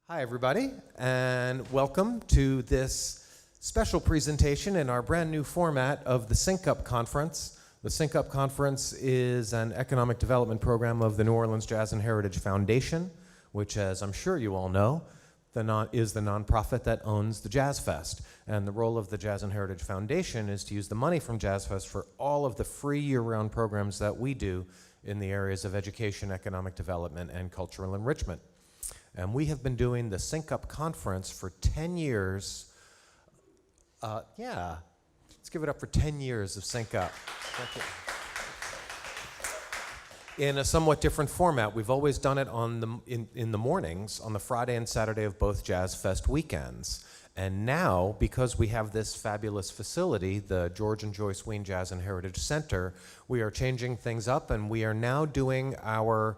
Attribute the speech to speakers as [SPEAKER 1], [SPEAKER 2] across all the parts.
[SPEAKER 1] Hi, everybody, and welcome to this special presentation in our brand new format of the Sync Up Conference. The Sync Up Conference is an economic development program of the New Orleans Jazz and Heritage Foundation, which, as I'm sure you all know, is the nonprofit that owns the Jazz Fest. And the role of the Jazz and Heritage Foundation is to use the money from Jazz Fest for all of the free year-round programs that we do in the areas of education, economic development, and cultural enrichment. And we have been doing the Sync Up Conference for 10 years. Let's give it up for 10 years of Sync Up. Thank you. In a somewhat different format. We've always done it in the mornings, on the Friday and Saturday of both Jazz Fest weekends. And now, because we have this fabulous facility, the George and Joyce Wein Jazz and Heritage Center, we are changing things up, and we are now doing our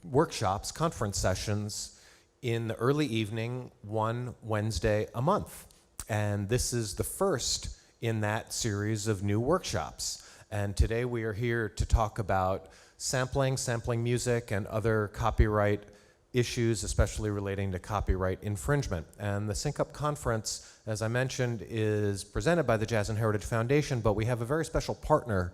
[SPEAKER 1] workshops, conference sessions, in the early evening, one Wednesday a month. And this is the first in that series of new workshops. And today we are here to talk about sampling music, and other copyright issues, especially relating to copyright infringement. And the Sync Up Conference, as I mentioned, is presented by the Jazz and Heritage Foundation, but we have a very special partner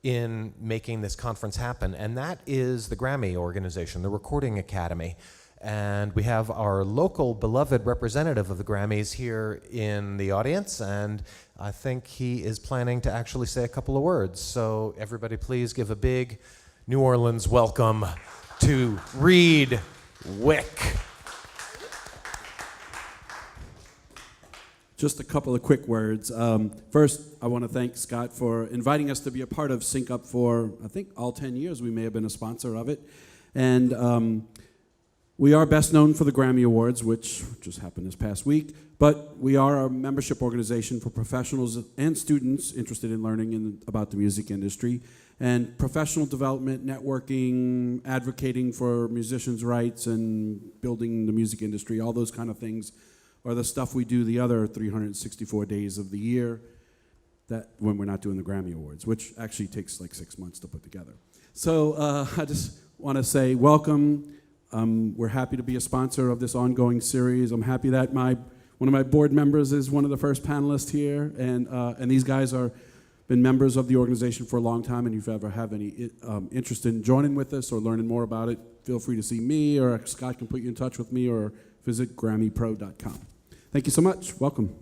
[SPEAKER 1] in making this conference happen, and that is the Grammy organization, the Recording Academy. And we have our local beloved representative of the Grammys here in the audience, and I think he is planning to actually say a couple of words. So everybody please give a big New Orleans welcome to Reed Wick.
[SPEAKER 2] Just a couple of quick words. First, I want to thank Scott for inviting us to be a part of Sync Up for, I think, all 10 years. We may have been a sponsor of it. And we are best known for the Grammy Awards, which just happened this past week. But we are a membership organization for professionals and students interested in learning about the music industry. And professional development, networking, advocating for musicians' rights, and building the music industry, all those kind of things or the stuff we do the other 364 days of the year that when we're not doing the Grammy Awards, which actually takes like 6 months to put together. So I just want to say welcome. We're happy to be a sponsor of this ongoing series. I'm happy that one of my board members is one of the first panelists here, and these guys are been members of the organization for a long time, and if you ever have any interest in joining with us or learning more about it, feel free to see me, or Scott can put you in touch with me, or visit GrammyPro.com. Thank you so much. Welcome.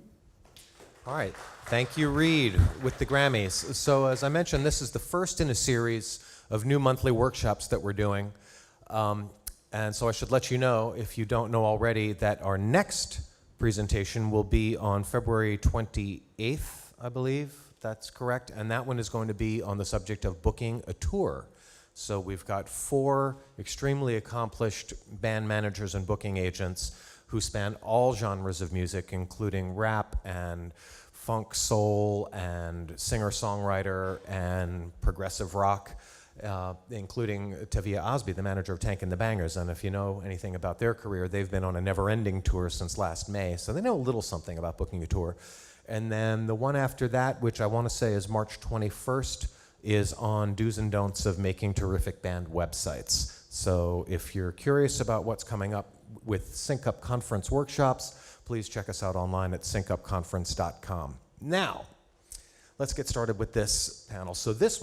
[SPEAKER 1] All right. Thank you, Reed, with the Grammys. So as I mentioned, this is the first in a series of new monthly workshops that we're doing. And so I should let you know, if you don't know already, that our next presentation will be on February 28th, I believe. That's correct. And that one is going to be on the subject of booking a tour. So we've got 4 extremely accomplished band managers and booking agents who span all genres of music, including rap and funk soul and singer-songwriter and progressive rock, including Tavia Osby, the manager of Tank and the Bangers. And if you know anything about their career, they've been on a never-ending tour since last May, so they know a little something about booking a tour. And then the one after that, which I want to say is March 21st, is on do's and don'ts of making terrific band websites. So if you're curious about what's coming up with Sync Up Conference workshops, please check us out online at syncupconference.com. Now, let's get started with this panel. So this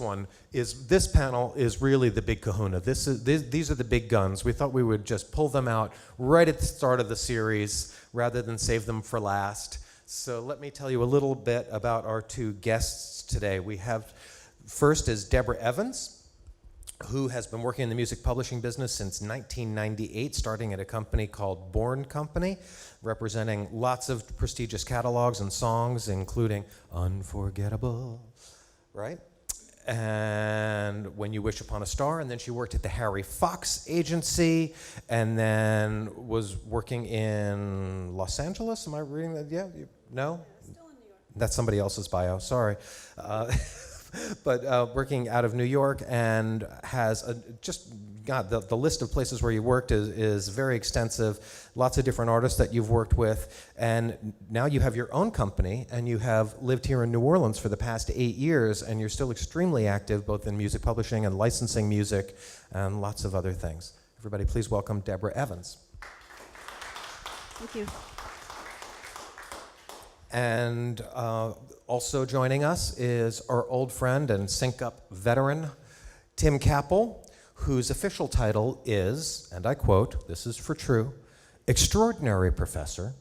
[SPEAKER 1] panel is really the big kahuna. These are the big guns. We thought we would just pull them out right at the start of the series rather than save them for last. So let me tell you a little bit about our 2 guests today. We have, first is Deborah Evans, who has been working in the music publishing business since 1998, starting at a company called Born Company, representing lots of prestigious catalogs and songs, including Unforgettable, right? And When You Wish Upon a Star, and then she worked at the Harry Fox Agency, and then was working in Los Angeles. Am I reading that? Yeah? No?
[SPEAKER 3] Still in New York.
[SPEAKER 1] That's somebody else's bio, sorry. But working out of New York, and has the list of places where you worked is very extensive. Lots of different artists that you've worked with, and now you have your own company, and you have lived here in New Orleans for the past 8 years, and you're still extremely active both in music publishing and licensing music and lots of other things. Everybody please welcome Deborah Evans.
[SPEAKER 3] Thank you.
[SPEAKER 1] And also joining us is our old friend and Sync Up veteran, Tim Kappel, whose official title is, and I quote, this is for true, Extraordinary Professor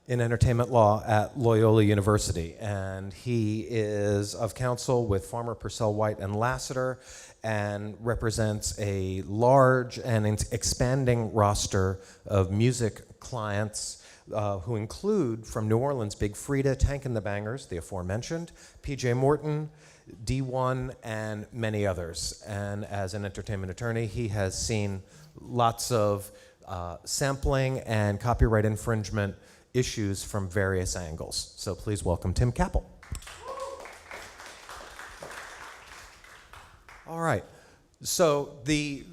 [SPEAKER 1] in Entertainment Law at Loyola University. And he is of counsel with Farmer, Purcell, White, and Lassiter, and represents a large and expanding roster of music clients who include, from New Orleans, Big Freedia, Tank and the Bangers, the aforementioned, PJ Morton, D1, and many others. And as an entertainment attorney, he has seen lots of sampling and copyright infringement issues from various angles. So please welcome Tim Kappel. All right. So the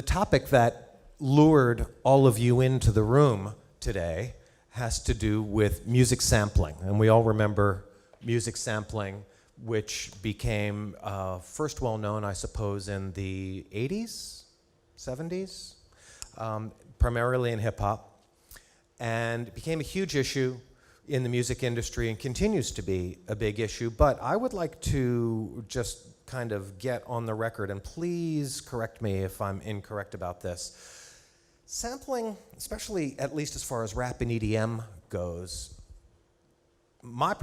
[SPEAKER 1] topic that lured all of you into the room today has to do with music sampling. And we all remember music sampling, which became first well known, I suppose, in the 80s, 70s, primarily in hip hop, and became a huge issue in the music industry and continues to be a big issue. But I would like to just kind of get on the record, and please correct me if I'm incorrect about this. Sampling, especially at least as far as rap and EDM goes, my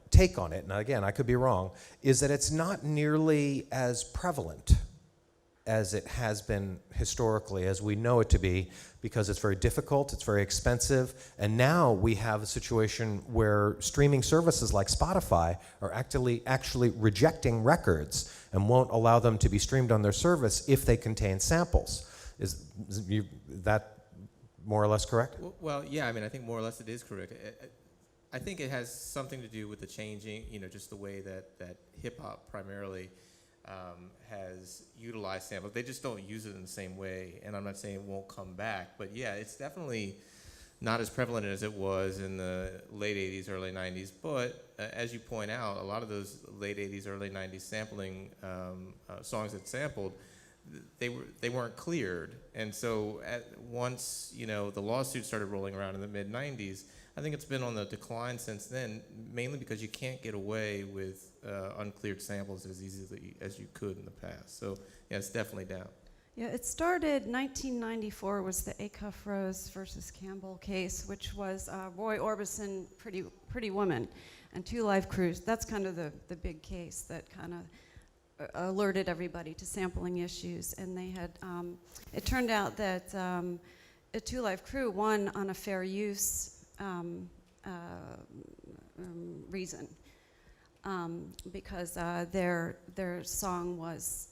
[SPEAKER 1] take on it, and again, I could be wrong, is that it's not nearly as prevalent as it has been historically, as we know it to be, because it's very difficult, it's very expensive, and now we have a situation where streaming services like Spotify are actually rejecting records and won't allow them to be streamed on their service if they contain samples. Is that more or less correct?
[SPEAKER 4] Well, yeah, I mean, I think more or less it is correct. I think it has something to do with the changing, just the way that hip-hop primarily has utilized samples. They just don't use it in the same way, and I'm not saying it won't come back, but yeah, it's definitely not as prevalent as it was in the late 80s, early 90s, but as you point out, a lot of those late 80s, early 90s sampling songs that sampled, they weren't cleared, and so once the lawsuits started rolling around in the mid 90s, I think it's been on the decline since then, mainly because you can't get away with uncleared samples as easily as you could in the past. So yeah, it's definitely down.
[SPEAKER 3] Yeah, it started 1994 was the Acuff Rose versus Campbell case, which was Roy Orbison, Pretty Woman, and Two Live Crews. That's kind of the big case that kind of alerted everybody to sampling issues, and they had it turned out that a Two Live Crew won on a fair use reason, because their song was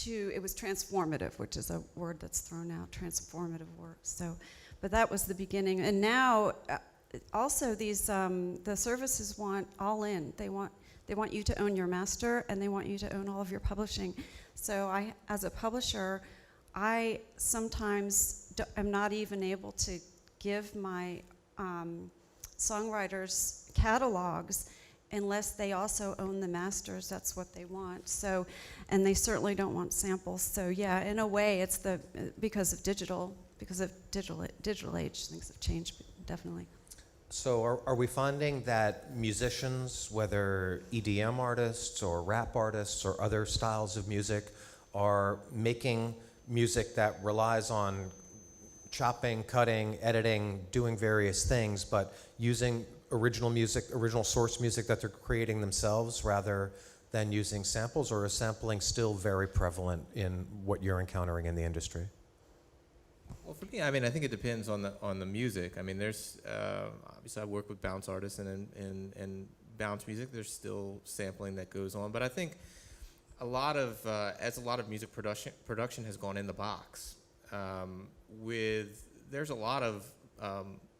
[SPEAKER 3] it was transformative, which is a word that's thrown out, transformative work. So, but that was the beginning, and now also these the services want all in. They want you to own your master, and they want you to own all of your publishing. So as a publisher, I sometimes am not even able to give my songwriters catalogs unless they also own the masters. That's what they want. So, and they certainly don't want samples. So yeah, in a way, it's because of digital age, things have changed, definitely.
[SPEAKER 1] So are we finding that musicians, whether EDM artists or rap artists or other styles of music, are making music that relies on chopping, cutting, editing, doing various things, but using original music, original source music that they're creating themselves rather than using samples, or is sampling still very prevalent in what you're encountering in the industry?
[SPEAKER 4] Well, for me, I mean, I think it depends on the music. I mean, there's obviously I work with bounce artists, and in bounce music, there's still sampling that goes on. But I think a lot of music production has gone in the box. There's a lot of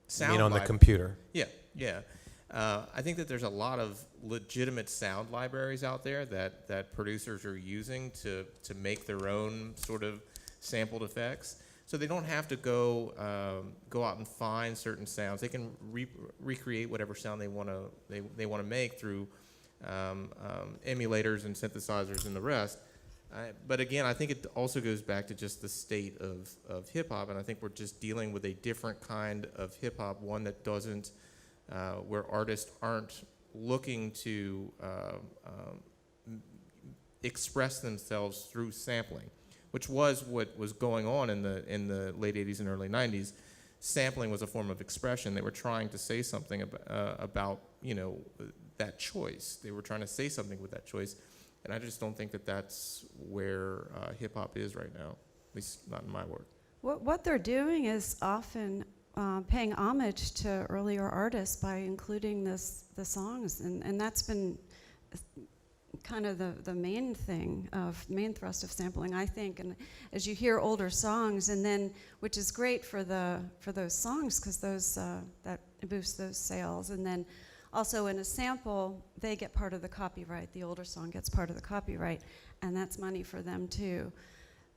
[SPEAKER 4] sound.
[SPEAKER 1] You mean on the computer?
[SPEAKER 4] Yeah. I think that there's a lot of legitimate sound libraries out there that producers are using to make their own sort of sampled effects. So they don't have to go out and find certain sounds. They can recreate whatever sound they want to make through emulators and synthesizers and the rest. But again, I think it also goes back to just the state of hip hop, and I think we're just dealing with a different kind of hip hop, one that doesn't, where artists aren't looking to express themselves through sampling, which was what was going on in the late 80s and early 90s. Sampling was a form of expression. They were trying to say something about that choice. They were trying to say something with that choice. And I just don't think that that's where hip-hop is right now, at least not in my work.
[SPEAKER 3] What they're doing is often paying homage to earlier artists by including the songs, and that's been kind of the main thrust of sampling, I think. And as you hear older songs, and then which is great for those songs because that boosts those sales, and then also in a sample they get part of the copyright. The older song gets part of the copyright, and that's money for them too.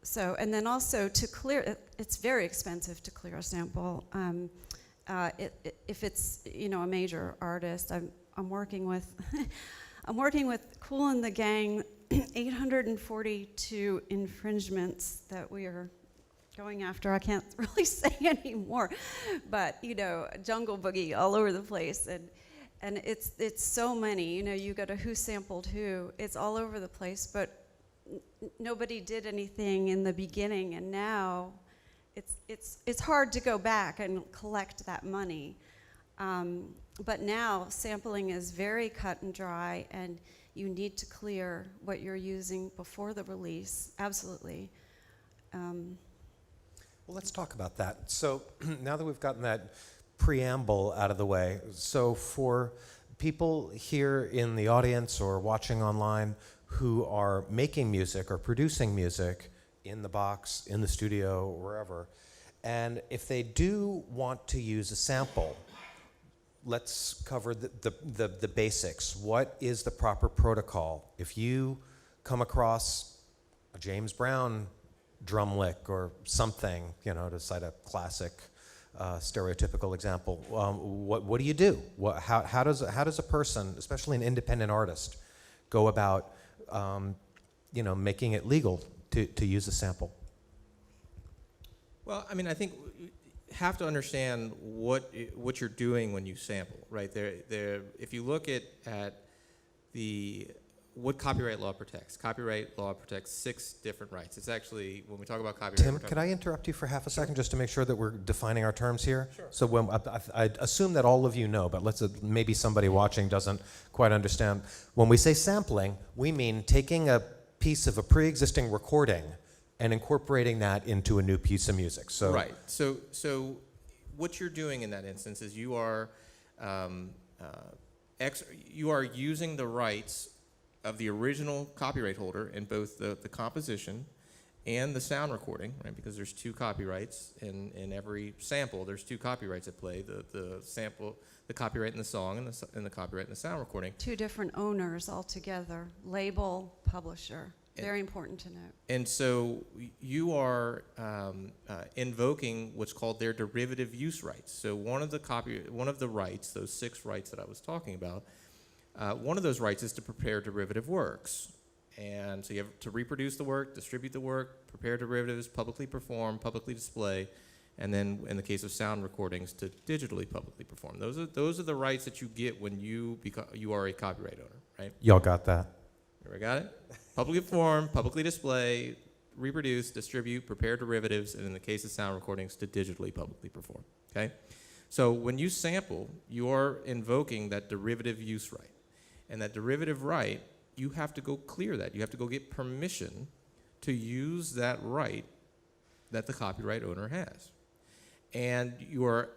[SPEAKER 3] So, and then also to clear, it's very expensive to clear a sample. If it's a major artist, I'm working with I'm working with Kool and the Gang, 842 infringements that we are going after. I can't really say anymore, but Jungle Boogie all over the place, and it's so many. You go to who sampled who. It's all over the place, but nobody did anything in the beginning, and now it's hard to go back and collect that money. But now sampling is very cut and dry, and you need to clear what you're using before the release. Absolutely.
[SPEAKER 1] Well, let's talk about that. So now that we've gotten that preamble out of the way, so for people here in the audience or watching online who are making music or producing music in the box, in the studio, wherever, and if they do want to use a sample, let's cover the basics. What is the proper protocol? If you come across a James Brown drum lick or something, to cite a classic stereotypical example, what do you do? How does a person, especially an independent artist, go about making it legal to use a sample?
[SPEAKER 4] Well, I think have to understand what you're doing when you sample, right? If you look at what copyright law protects. Copyright law protects 6 different rights. It's actually, when we talk about copyright...
[SPEAKER 1] Tim, could I interrupt you for half a second just to make sure that we're defining our terms here?
[SPEAKER 4] Sure.
[SPEAKER 1] So when I assume that all of you know, but maybe somebody watching doesn't quite understand. When we say sampling, we mean taking a piece of a pre-existing recording and incorporating that into a new piece of music. So
[SPEAKER 4] right. So what you're doing in that instance is you are using the rights of the original copyright holder in both the composition and the sound recording, right? Because there's 2 copyrights in every sample. There's 2 copyrights at play: the sample, the copyright in the song, and the copyright in the sound recording. 2
[SPEAKER 3] different owners altogether: label, publisher. Very important to note. And
[SPEAKER 4] so you are invoking what's called their derivative use rights. So one of the rights, those 6 rights that I was talking about, one of those rights is to prepare derivative works. And so you have to reproduce the work, distribute the work, prepare derivatives, publicly perform, publicly display, and then in the case of sound recordings, to digitally publicly perform. Those are the rights that you get when you are a copyright owner, right?
[SPEAKER 1] Y'all got that?
[SPEAKER 4] We got it? Publicly perform, publicly display, reproduce, distribute, prepare derivatives, and in the case of sound recordings, to digitally publicly perform, okay? So when you sample, you are invoking that derivative use right. And that derivative right, you have to go clear that. You have to go get permission to use that right that the copyright owner has. And you are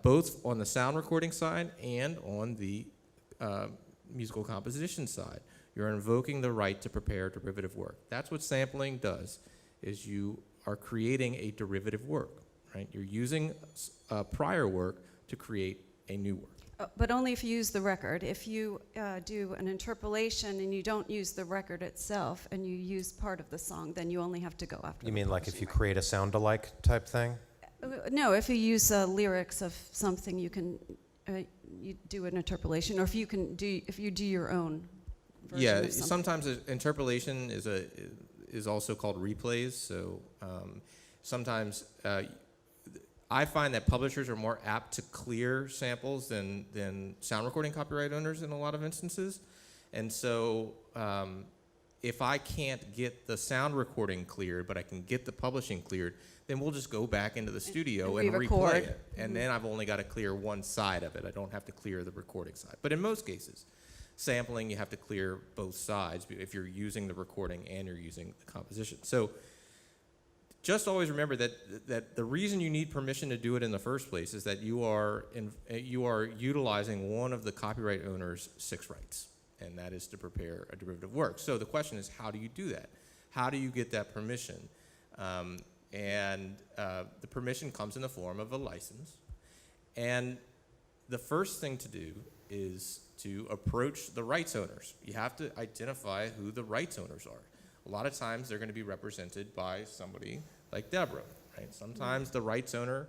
[SPEAKER 4] both on the sound recording side and on the musical composition side. You're invoking the right to prepare derivative work. That's what sampling does, is you are creating a derivative work, right? You're using prior work to create a new work.
[SPEAKER 3] But only if you use the record. If you do an interpolation and you don't use the record itself and you use part of the song, then you only have to go after.
[SPEAKER 1] You mean like if you create a sound-alike type thing?
[SPEAKER 3] No, if you use lyrics of something, you can you do an interpolation, or if you do your own version of something.
[SPEAKER 4] Sometimes interpolation is also called replays. So sometimes I find that publishers are more apt to clear samples than sound recording copyright owners in a lot of instances. And so if I can't get the sound recording cleared, but I can get the publishing cleared, then we'll just go back into the studio and
[SPEAKER 3] re-record.
[SPEAKER 4] replay it. And then I've only got to clear one side of it. I don't have to clear the recording side. But in most cases, sampling, you have to clear both sides if you're using the recording and you're using the composition. So just always remember that the reason you need permission to do it in the first place is that you are utilizing one of the copyright owner's 6 rights, and that is to prepare a derivative work. So the question is, how do you do that? How do you get that permission? The permission comes in the form of a license. And the first thing to do is to approach the rights owners. You have to identify who the rights owners are. A lot of times they're going to be represented by somebody like Deborah, right? Sometimes the rights owner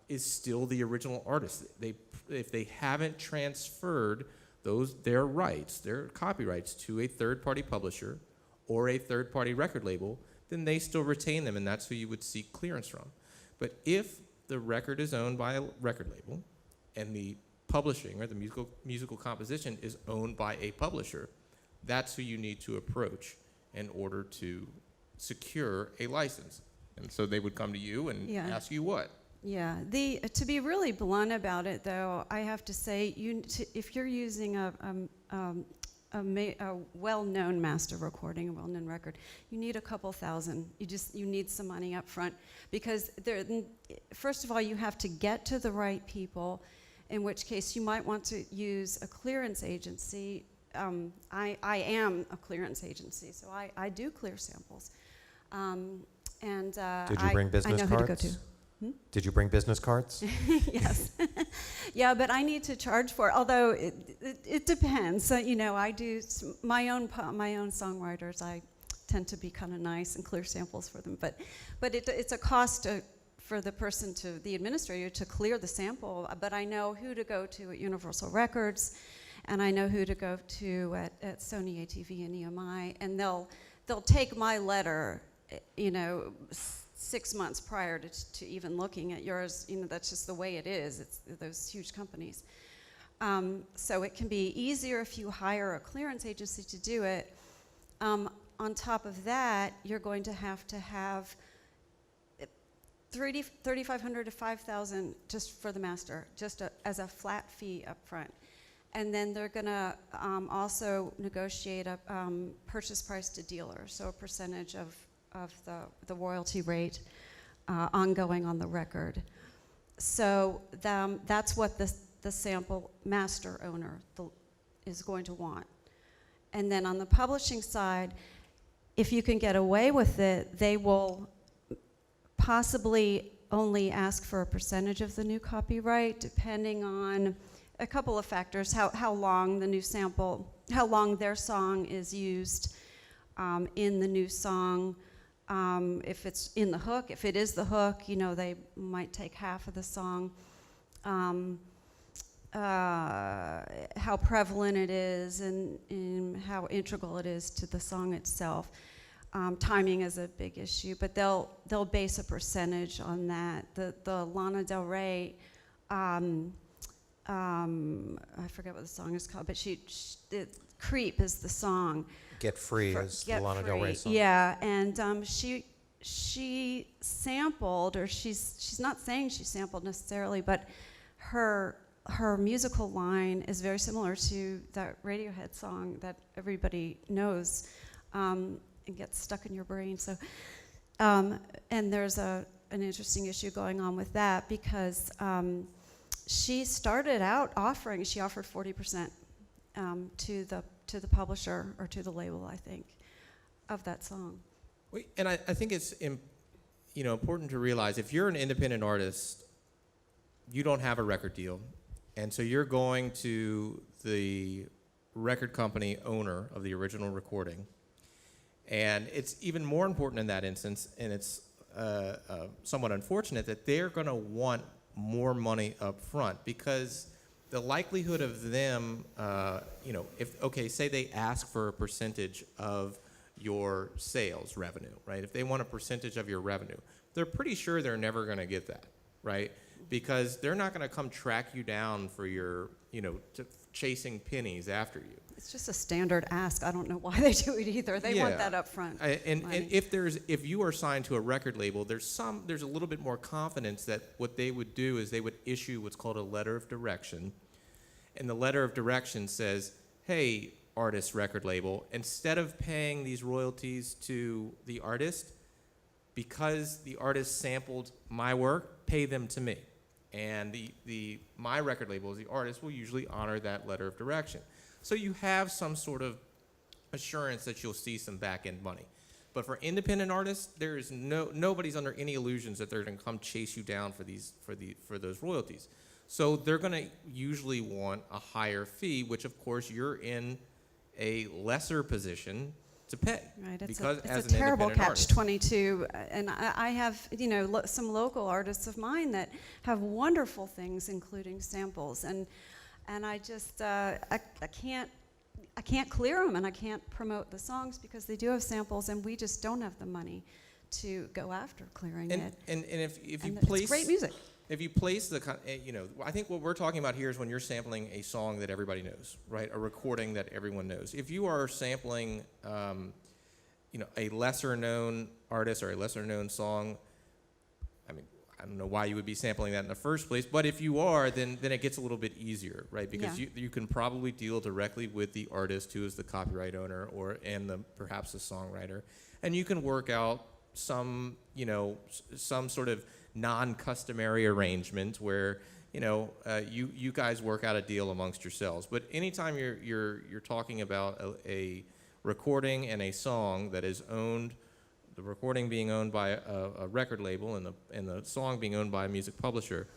[SPEAKER 4] is still the original artist. If they haven't transferred their rights, their copyrights to a third-party publisher or a third-party record label, then they still retain them, and that's who you would seek clearance from. But if the record is owned by a record label and the publishing or the musical composition is owned by a publisher, that's who you need to approach in order to secure a license. And so they would come to you and ask you what?
[SPEAKER 3] Yeah, to be really blunt about it, though, I have to say, if you're using a well-known master recording, a well-known record, you need a couple thousand. You need some money up front, because first of all, you have to get to the right people, in which case you might want to use a clearance agency. I am a clearance agency, so I do clear samples.
[SPEAKER 1] Did you bring business
[SPEAKER 3] I know
[SPEAKER 1] cards?
[SPEAKER 3] who to go to.
[SPEAKER 1] Did you bring business cards?
[SPEAKER 3] Yes. Yeah, but I need to charge for it, although it depends. So, I do my own songwriters. I tend to be kind of nice and clear samples for them. But it's a cost for the the administrator to clear the sample. But I know who to go to at Universal Records, and I know who to go to at Sony ATV and EMI, and they'll take my letter, 6 months prior to even looking at yours. That's just the way it is. It's those huge companies. So it can be easier if you hire a clearance agency to do it. On top of that, you're going to have $3,500 to $5,000 just for the master, just as a flat fee up front. And then they're going to also negotiate a purchase price to dealer, so a percentage of the royalty rate ongoing on the record. So that's what the sample master owner is going to want. And then on the publishing side, if you can get away with it, they will possibly only ask for a percentage of the new copyright, depending on a couple of factors: how long the new sample, how long their song is used in the new song. If it's in the hook, if it is the hook, they might take half of the song. How prevalent it is and how integral it is to the song itself. Timing is a big issue, but they'll base a percentage on that. The Lana Del Rey, I forget what the song is called, but Creep is the song.
[SPEAKER 1] Get Free is the Lana Del Rey song.
[SPEAKER 3] Yeah, and she sampled, or she's not saying she sampled necessarily, but her musical line is very similar to that Radiohead song that everybody knows. It gets stuck in your brain. So, and there's an interesting issue going on with that, because she started out she offered 40% to the publisher or to the label, I think, of that song.
[SPEAKER 4] And I think it's important to realize, if you're an independent artist, you don't have a record deal, and so you're going to the record company owner of the original recording. And it's even more important in that instance, and it's somewhat unfortunate, that they're going to want more money up front, because the likelihood of them, say they ask for a percentage of your sales revenue, right? If they want a percentage of your revenue, they're pretty sure they're never going to get that, right? Because they're not going to come track you down for your, chasing pennies after you.
[SPEAKER 3] It's just a standard ask. I don't know why they do it either. They want that up front.
[SPEAKER 4] And if you are signed to a record label, there's a little bit more confidence that what they would do is they would issue what's called a letter of direction. And the letter of direction says, hey, artist record label, instead of paying these royalties to the artist, because the artist sampled my work, pay them to me. And my record label, as the artist, will usually honor that letter of direction. So you have some sort of assurance that you'll see some back-end money. But for independent artists, there is nobody's under any illusions that they're going to come chase you down for those royalties. So they're going to usually want a higher fee, which of course you're in a lesser position to pay.
[SPEAKER 3] Right, it's
[SPEAKER 4] because
[SPEAKER 3] a
[SPEAKER 4] as an
[SPEAKER 3] terrible
[SPEAKER 4] independent artist.
[SPEAKER 3] catch-22, and I have some local artists of mine that have wonderful things, including samples, and I just I can't clear them, and I can't promote the songs because they do have samples, and we just don't have the money to go after clearing it.
[SPEAKER 4] And if you
[SPEAKER 3] And
[SPEAKER 4] place
[SPEAKER 3] it's great music.
[SPEAKER 4] If you place I think what we're talking about here is when you're sampling a song that everybody knows, right? A recording that everyone knows. If you are sampling, a lesser-known artist or a lesser-known song, I don't know why you would be sampling that in the first place, but if you are, then it gets a little bit easier, right? Because you can probably deal directly with the artist who is the copyright owner and perhaps the songwriter, and you can work out some sort of non-customary arrangement where you guys work out a deal amongst yourselves. But anytime you're talking about a recording and a song that is owned, the recording being owned by a record label and the song being owned by a music publisher,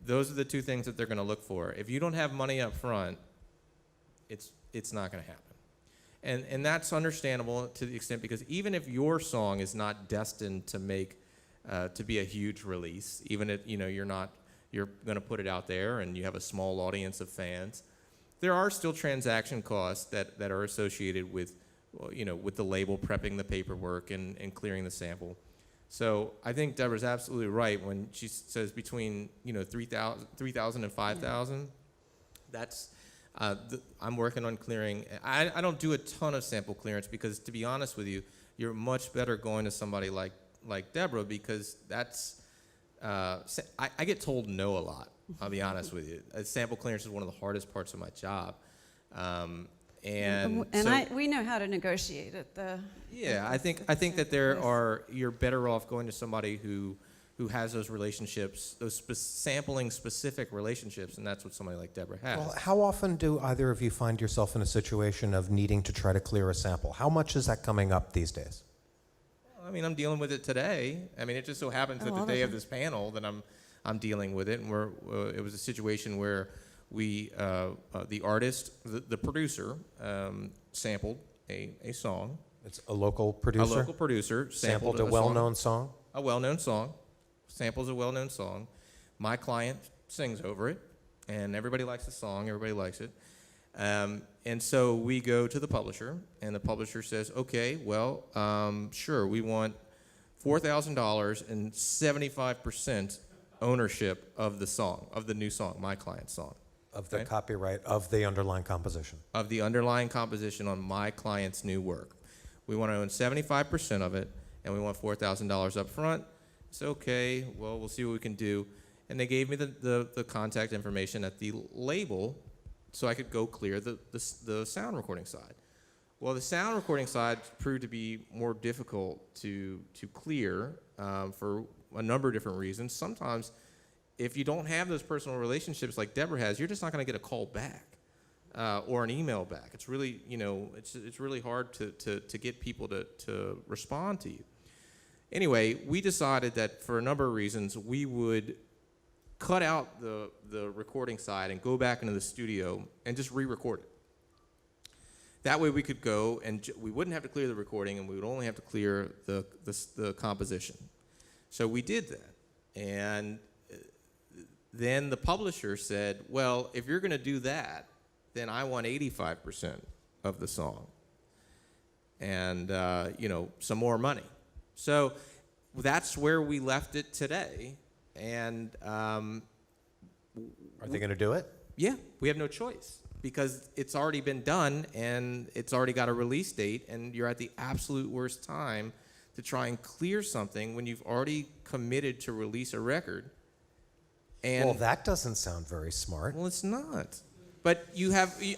[SPEAKER 4] those are the two things that they're going to look for. If you don't have money up front, it's not going to happen. And that's understandable to the extent because even if your song is not destined to make to be a huge release, even if you're going to put it out there and you have a small audience of fans, there are still transaction costs that are associated with with the label prepping the paperwork and clearing the sample. So I think Deborah's absolutely right when she says between 3,000 and 5,000. That's I'm working on clearing. I don't do a ton of sample clearance because, to be honest with you, you're much better going to somebody like Deborah because that's I get told no a lot. I'll be honest with you. Sample clearance is one of the hardest parts of my job.
[SPEAKER 3] We know how to negotiate it.
[SPEAKER 4] I think that you're better off going to somebody who has those relationships, those sampling specific relationships, and that's what somebody like Deborah has.
[SPEAKER 1] Well, how often do either of you find yourself in a situation of needing to try to clear a sample? How much is that coming up these days?
[SPEAKER 4] I'm dealing with it today. It just so happens that the day of this panel that I'm dealing with it, and it was a situation where the artist, the producer, sampled a song.
[SPEAKER 1] It's a local producer?
[SPEAKER 4] A local producer
[SPEAKER 1] sampled a well-known song?
[SPEAKER 4] A well-known song. Samples a well-known song. My client sings over it, and everybody likes the song. Everybody likes it. And so we go to the publisher, and the publisher says, okay, well, sure, we want $4,000 and 75% ownership of the song, of the new song, my client's song.
[SPEAKER 1] Of the copyright of the underlying composition.
[SPEAKER 4] Of the underlying composition on my client's new work. We want to own 75% of it, and we want $4,000 up front. It's okay, well, we'll see what we can do. And they gave me the contact information at the label so I could go clear the sound recording side. Well, the sound recording side proved to be more difficult to clear for a number of different reasons. Sometimes, if you don't have those personal relationships like Deborah has, you're just not going to get a call back or an email back. It's really, it's really hard to get people to respond to you. Anyway, we decided that for a number of reasons, we would cut out the recording side and go back into the studio and just re-record it. That way we could go and we wouldn't have to clear the recording and we would only have to clear the composition. So we did that. And then the publisher said, well, if you're going to do that, then I want 85% of the song. and some more money. So that's where we left it today, and
[SPEAKER 1] Are they going to do it?
[SPEAKER 4] yeah, we have no choice because it's already been done and it's already got a release date, and you're at the absolute worst time to try and clear something when you've already committed to release a record. And
[SPEAKER 1] Well, that doesn't sound very smart.
[SPEAKER 4] well, it's not. But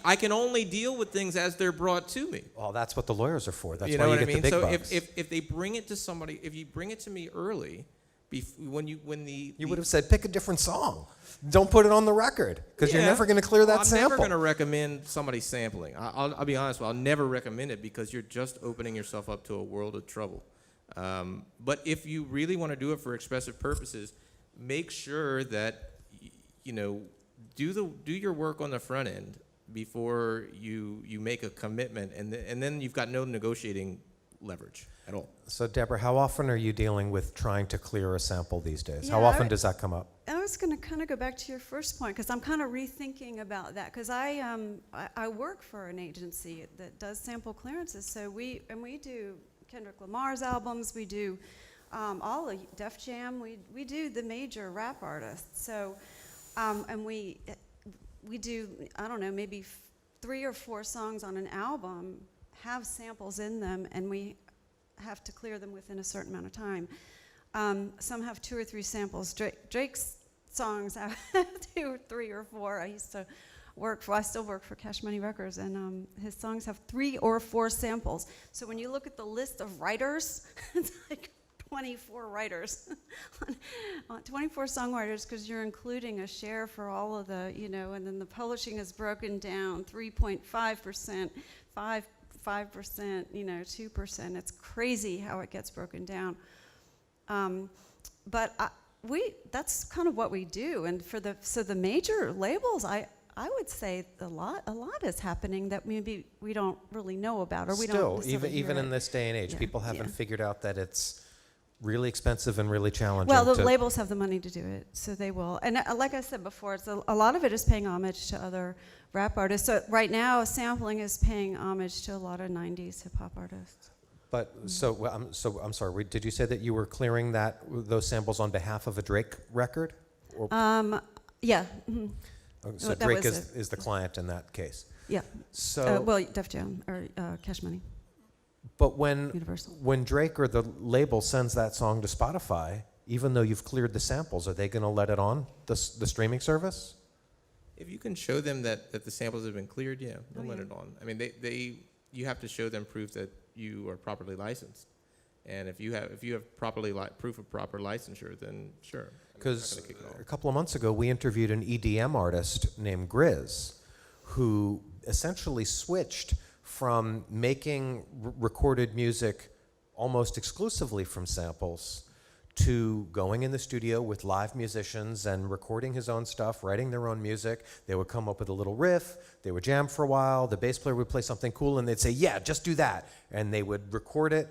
[SPEAKER 4] I can only deal with things as they're brought to me.
[SPEAKER 1] Well, that's what the lawyers are for. That's
[SPEAKER 4] You
[SPEAKER 1] why
[SPEAKER 4] know
[SPEAKER 1] you
[SPEAKER 4] what I
[SPEAKER 1] get
[SPEAKER 4] mean?
[SPEAKER 1] the big
[SPEAKER 4] So
[SPEAKER 1] bucks.
[SPEAKER 4] if they bring it to somebody, if you bring it to me early,
[SPEAKER 1] You would have said, pick a different song. Don't put it on the record, because you're never going to clear that
[SPEAKER 4] I'm
[SPEAKER 1] sample.
[SPEAKER 4] never going to recommend somebody sampling. I'll be honest with you, I'll never recommend it because you're just opening yourself up to a world of trouble. But if you really want to do it for expressive purposes, make sure that do your work on the front end before you make a commitment, and then you've got no negotiating leverage at all.
[SPEAKER 1] So, Deborah, how often are you dealing with trying to clear a sample these days?
[SPEAKER 3] Yeah,
[SPEAKER 1] How often does that come up?
[SPEAKER 3] I was going to kind of go back to your first point because I'm kind of rethinking about that because I work for an agency that does sample clearances. So we do Kendrick Lamar's albums, we do all of Def Jam, we do the major rap artists. So and we do, I don't know, maybe 3 or 4 songs on an album have samples in them, and we have to clear them within a certain amount of time. Some have 2 or 3 samples. Drake's songs have 2 or 3 or 4. I still work for Cash Money Records, and his songs have 3 or 4 samples. So when you look at the list of writers, it's like 24 writers, 24 songwriters, because you're including a share for all of the, and then the publishing is broken down 3.5%, 5%, 2%. It's crazy how it gets broken down. But that's kind of what we do. And so the major labels, I would say a lot is happening that maybe we don't really know about, or we don't.
[SPEAKER 1] Still, even in this day and age, people haven't figured out that it's really expensive and really challenging.
[SPEAKER 3] Well, the labels have the money to do it, so they will. And like I said before, a lot of it is paying homage to other rap artists. So right now, sampling is paying homage to a lot of 90s hip-hop artists.
[SPEAKER 1] But I'm sorry. Did you say that you were clearing those samples on behalf of a Drake record? Or,
[SPEAKER 3] Yeah. Mm-hmm.
[SPEAKER 1] So Drake is the client in that case.
[SPEAKER 3] Yeah.
[SPEAKER 1] So
[SPEAKER 3] Def Jam or Cash Money.
[SPEAKER 1] But
[SPEAKER 3] Universal.
[SPEAKER 1] when Drake or the label sends that song to Spotify, even though you've cleared the samples, are they going to let it on the streaming service?
[SPEAKER 4] If you can show them that the samples have been cleared, they'll let it on. I mean, you have to show them proof that you are properly licensed, and if you have proof of proper licensure, then sure.
[SPEAKER 1] Because a couple of months ago, we interviewed an EDM artist named Grizz, who essentially switched from making recorded music almost exclusively from samples to going in the studio with live musicians and recording his own stuff, writing their own music. They would come up with a little riff, they would jam for a while, the bass player would play something cool, and they'd say, yeah, just do that. And they would record it,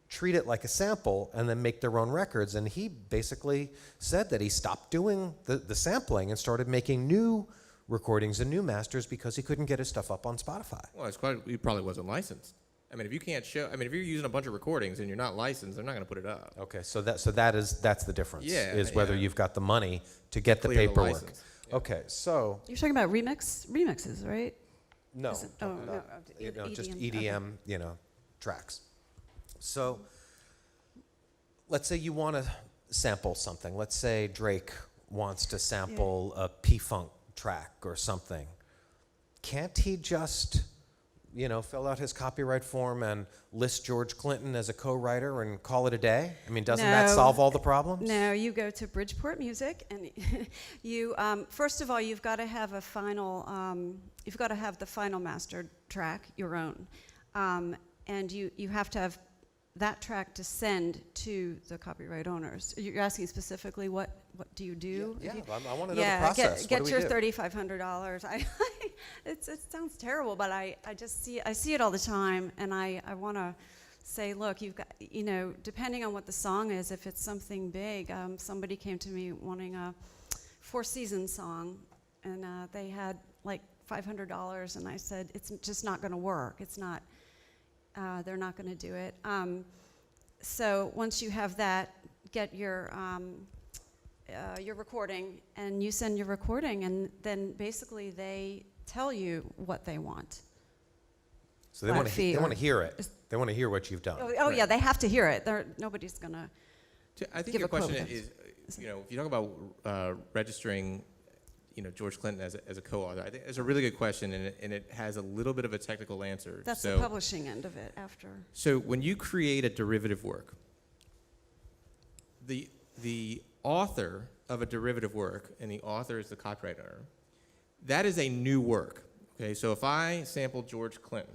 [SPEAKER 1] treat it like a sample, and then make their own records. And he basically said that he stopped doing the sampling and started making new recordings and new masters because he couldn't get his stuff up on Spotify.
[SPEAKER 4] Well, he probably wasn't licensed. I mean, if you can't show, if you're using a bunch of recordings and you're not licensed, they're not going to put it up.
[SPEAKER 1] Okay, so that's the difference. Is whether
[SPEAKER 4] yeah.
[SPEAKER 1] you've got the money to get the
[SPEAKER 4] Clear the
[SPEAKER 1] paperwork.
[SPEAKER 4] license. Yeah.
[SPEAKER 1] Okay, so
[SPEAKER 3] You're talking about remixes, right?
[SPEAKER 1] no,
[SPEAKER 3] Is it- oh, no,
[SPEAKER 1] just
[SPEAKER 3] EDM,
[SPEAKER 1] EDM, tracks. So let's say you want to sample something. Let's say Drake wants to sample a P-Funk track or something. Can't he just, fill out his copyright form and list George Clinton as a co-writer and call it a day? I mean, doesn't that
[SPEAKER 3] No.
[SPEAKER 1] solve all the problems?
[SPEAKER 3] No, you go to Bridgeport Music, and you first of all you've got to have the final mastered track, your own, and you have to have that track to send to the copyright owners. You're asking specifically what do you do?
[SPEAKER 1] Yeah, I want to know the process.
[SPEAKER 3] Get
[SPEAKER 1] what do
[SPEAKER 3] your
[SPEAKER 1] we do?
[SPEAKER 3] $3,500. It sounds terrible, but I see it all the time, and I want to say, look, you've got, depending on what the song is, if it's something big, somebody came to me wanting a Four Seasons song, and they had like $500, and I said, it's just not going to work. It's not. They're not going to do it. So once you have that, get your recording, and you send your recording, and then basically they tell you what they want.
[SPEAKER 1] So they want to hear it. They want to hear what you've done.
[SPEAKER 3] Oh yeah, they have to hear it. Nobody's going to.
[SPEAKER 4] I think
[SPEAKER 3] give
[SPEAKER 4] your
[SPEAKER 3] a quote
[SPEAKER 4] question
[SPEAKER 3] with it.
[SPEAKER 4] is, if you talk about registering, George Clinton as a co-author, I think it's a really good question, and it has a little bit of a technical answer.
[SPEAKER 3] That's the publishing end of it after.
[SPEAKER 4] So when you create a derivative work, the author of a derivative work, and the author is the copyright owner, that is a new work. Okay, so if I sample George Clinton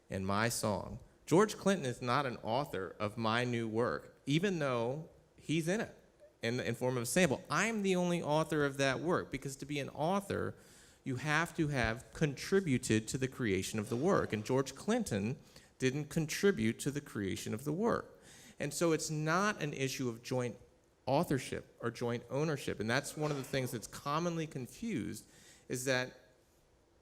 [SPEAKER 4] in my song, George Clinton is not an author of my new work, even though he's in it in form of a sample. I'm the only author of that work, because to be an author, you have to have contributed to the creation of the work, and George Clinton didn't contribute to the creation of the work. And so it's not an issue of joint authorship or joint ownership, and that's one of the things that's commonly confused, is that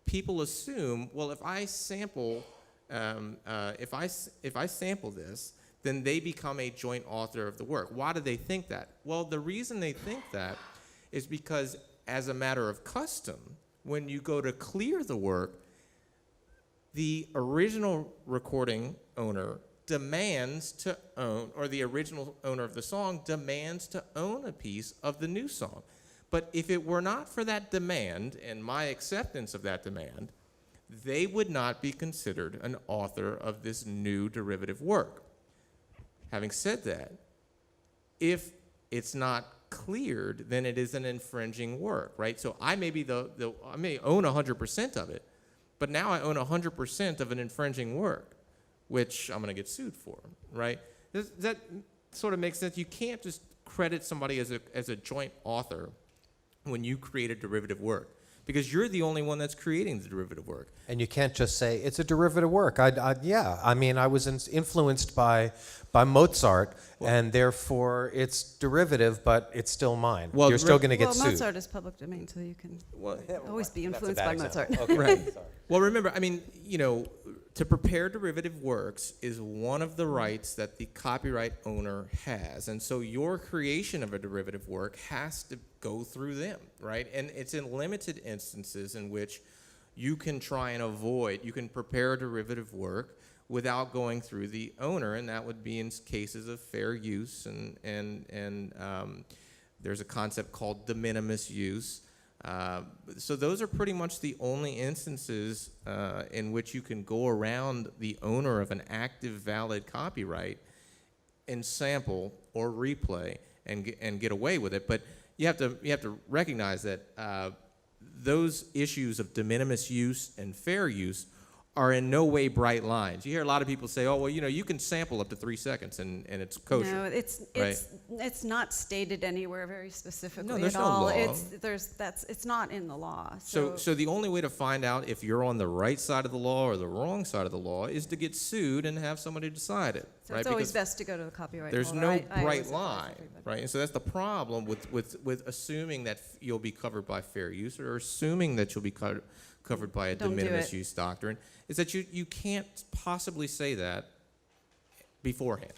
[SPEAKER 4] people assume, well, if I sample if I sample this, then they become a joint author of the work. Why do they think that? Well, the reason they think that is because, as a matter of custom, when you go to clear the work, the original recording owner demands to own, or the original owner of the song demands to own a piece of the new song. But if it were not for that demand and my acceptance of that demand, they would not be considered an author of this new derivative work. Having said that, if it's not cleared, then it is an infringing work, right? So I may be I may own 100% of it, but now I own 100% of an infringing work, which I'm going to get sued for, right? Does that sort of make sense? You can't just credit somebody as a joint author when you create a derivative work, because you're the only one that's creating the derivative work.
[SPEAKER 1] And you can't just say, it's a derivative work. I was influenced by Mozart, and therefore it's derivative, but it's still mine.
[SPEAKER 4] Well,
[SPEAKER 1] You're still going to get sued.
[SPEAKER 3] Mozart is public domain, so you can always be
[SPEAKER 1] That's a
[SPEAKER 3] influenced
[SPEAKER 1] bad
[SPEAKER 3] by
[SPEAKER 1] example.
[SPEAKER 3] Mozart.
[SPEAKER 1] Okay,
[SPEAKER 4] Right.
[SPEAKER 1] sorry.
[SPEAKER 4] Well, remember, to prepare derivative works is one of the rights that the copyright owner has. And so your creation of a derivative work has to go through them, right? And it's in limited instances in which you can try and you can prepare a derivative work without going through the owner, and that would be in cases of fair use, and there's a concept called de minimis use. So those are pretty much the only instances in which you can go around the owner of an active, valid copyright and sample or replay and get away with it. But you have to recognize that those issues of de minimis use and fair use are in no way bright lines. You hear a lot of people say, "Oh, well, you can sample up to 3 seconds and it's kosher."
[SPEAKER 3] No,
[SPEAKER 4] right?
[SPEAKER 3] it's not stated anywhere very specifically
[SPEAKER 4] No, there's
[SPEAKER 3] at
[SPEAKER 4] no
[SPEAKER 3] all.
[SPEAKER 4] law.
[SPEAKER 3] It's not in the law.
[SPEAKER 4] So the only way to find out if you're on the right side of the law or the wrong side of the law is to get sued and have somebody decide it.
[SPEAKER 3] So
[SPEAKER 4] right?
[SPEAKER 3] it's always
[SPEAKER 4] Because
[SPEAKER 3] best to go to the copyright
[SPEAKER 4] there's
[SPEAKER 3] holder.
[SPEAKER 4] no
[SPEAKER 3] I
[SPEAKER 4] bright
[SPEAKER 3] always advise
[SPEAKER 4] line,
[SPEAKER 3] everybody.
[SPEAKER 4] right? And so that's the problem with assuming that you'll be covered by fair use, or assuming that you'll be covered by a de
[SPEAKER 3] Don't do
[SPEAKER 4] minimis
[SPEAKER 3] it.
[SPEAKER 4] use doctrine, is that you can't possibly say that beforehand.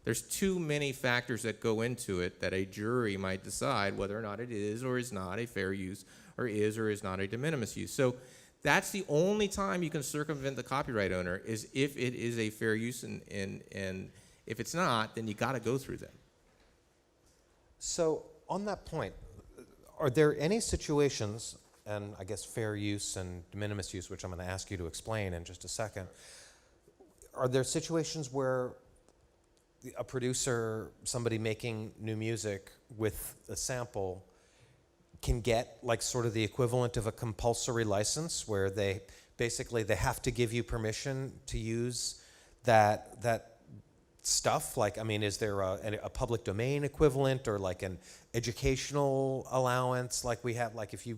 [SPEAKER 4] There's too many factors that go into it that a jury might decide whether or not it is or is not a fair use, or is not a de minimis use. So that's the only time you can circumvent the copyright owner, is if it is a fair use, and if it's not, then you got to go through them.
[SPEAKER 1] So on that point, are there any situations, and I guess fair use and de minimis use, which I'm going to ask you to explain in just a second, are there situations where a producer, somebody making new music with a sample, can get like sort of the equivalent of a compulsory license, where they have to give you permission to use that stuff? Like, I mean, is there a public domain equivalent, or like an educational allowance, like we have, like if you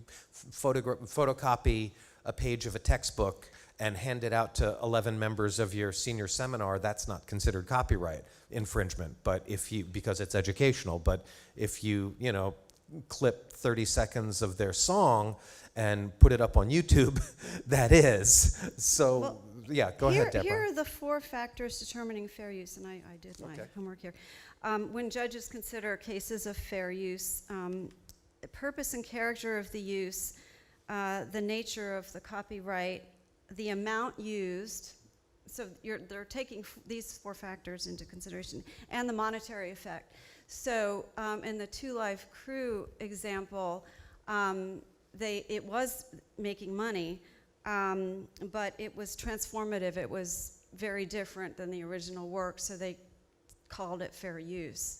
[SPEAKER 1] photocopy a page of a textbook and hand it out to 11 members of your senior seminar, that's not considered copyright infringement, but because it's educational. But if you clip 30 seconds of their song and put it up on YouTube, that is. So yeah, go ahead, Deborah.
[SPEAKER 3] Here are the 4 factors determining fair use, and I did my homework here. When judges consider cases of fair use, the purpose and character of the use, the nature of the copyright, the amount used, so they're taking these 4 factors into consideration, and the monetary effect. So in the Two Live Crew example, it was making money, but it was transformative. It was very different than the original work, so they called it fair use.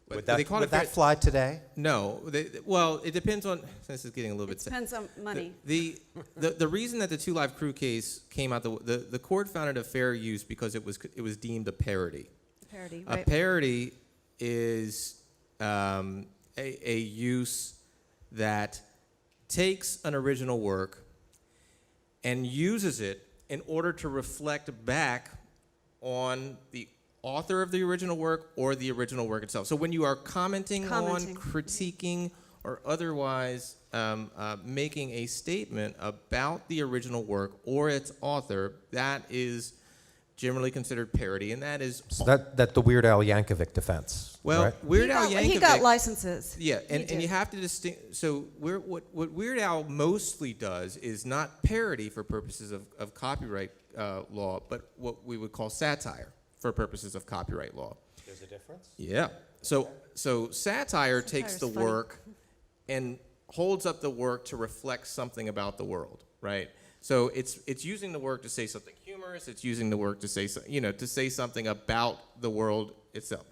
[SPEAKER 1] Would that fly today?
[SPEAKER 4] No. Well, it depends on. This is getting a little bit.
[SPEAKER 3] It depends on money.
[SPEAKER 4] The reason that the Two Live Crew case came out, the court found it a fair use because it was deemed a parody.
[SPEAKER 3] Parody, right?
[SPEAKER 4] A parody is a use that takes an original work and uses it in order to reflect back on the author of the original work or the original work itself. So when you are commenting. on, critiquing, or otherwise making a statement about the original work or its author, that is generally considered parody, and that is...
[SPEAKER 1] So that the Weird Al Yankovic defense,
[SPEAKER 4] well,
[SPEAKER 1] right?
[SPEAKER 4] Weird Al Yankovic...
[SPEAKER 3] He got licenses.
[SPEAKER 4] Yeah, and you have to distinguish... So what Weird Al mostly does is not parody for purposes of copyright law, but what we would call satire for purposes of copyright law.
[SPEAKER 1] There's a difference?
[SPEAKER 4] Yeah. So satire takes the
[SPEAKER 3] Satire's funny.
[SPEAKER 4] work and holds up the work to reflect something about the world, right? So it's using the work to say something humorous. It's using the work to say something about the world itself.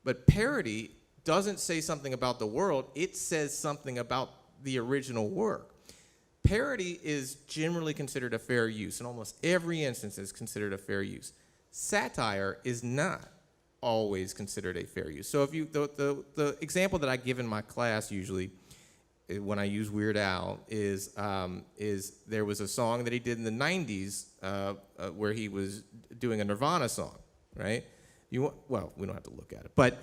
[SPEAKER 4] But parody doesn't say something about the world. It says something about the original work. Parody is generally considered a fair use. In almost every instance, is considered a fair use. Satire is not always considered a fair use. So if you the example that I give in my class usually, when I use Weird Al, is there was a song that he did in the 90s where he was doing a Nirvana song, right? Well, we don't have to look at it, but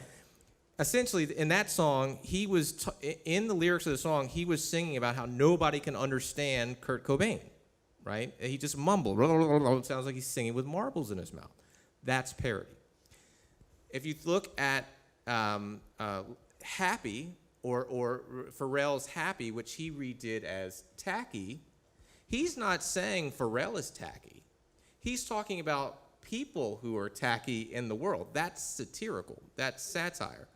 [SPEAKER 4] essentially in that song, he was in the lyrics of the song, he was singing about how nobody can understand Kurt Cobain, right? He just mumbled. It sounds like he's singing with marbles in his mouth. That's parody. If you look at Happy, or Pharrell's Happy, which he redid as Tacky, he's not saying Pharrell is tacky. He's talking about people who are tacky in the world. That's satirical. That's satire.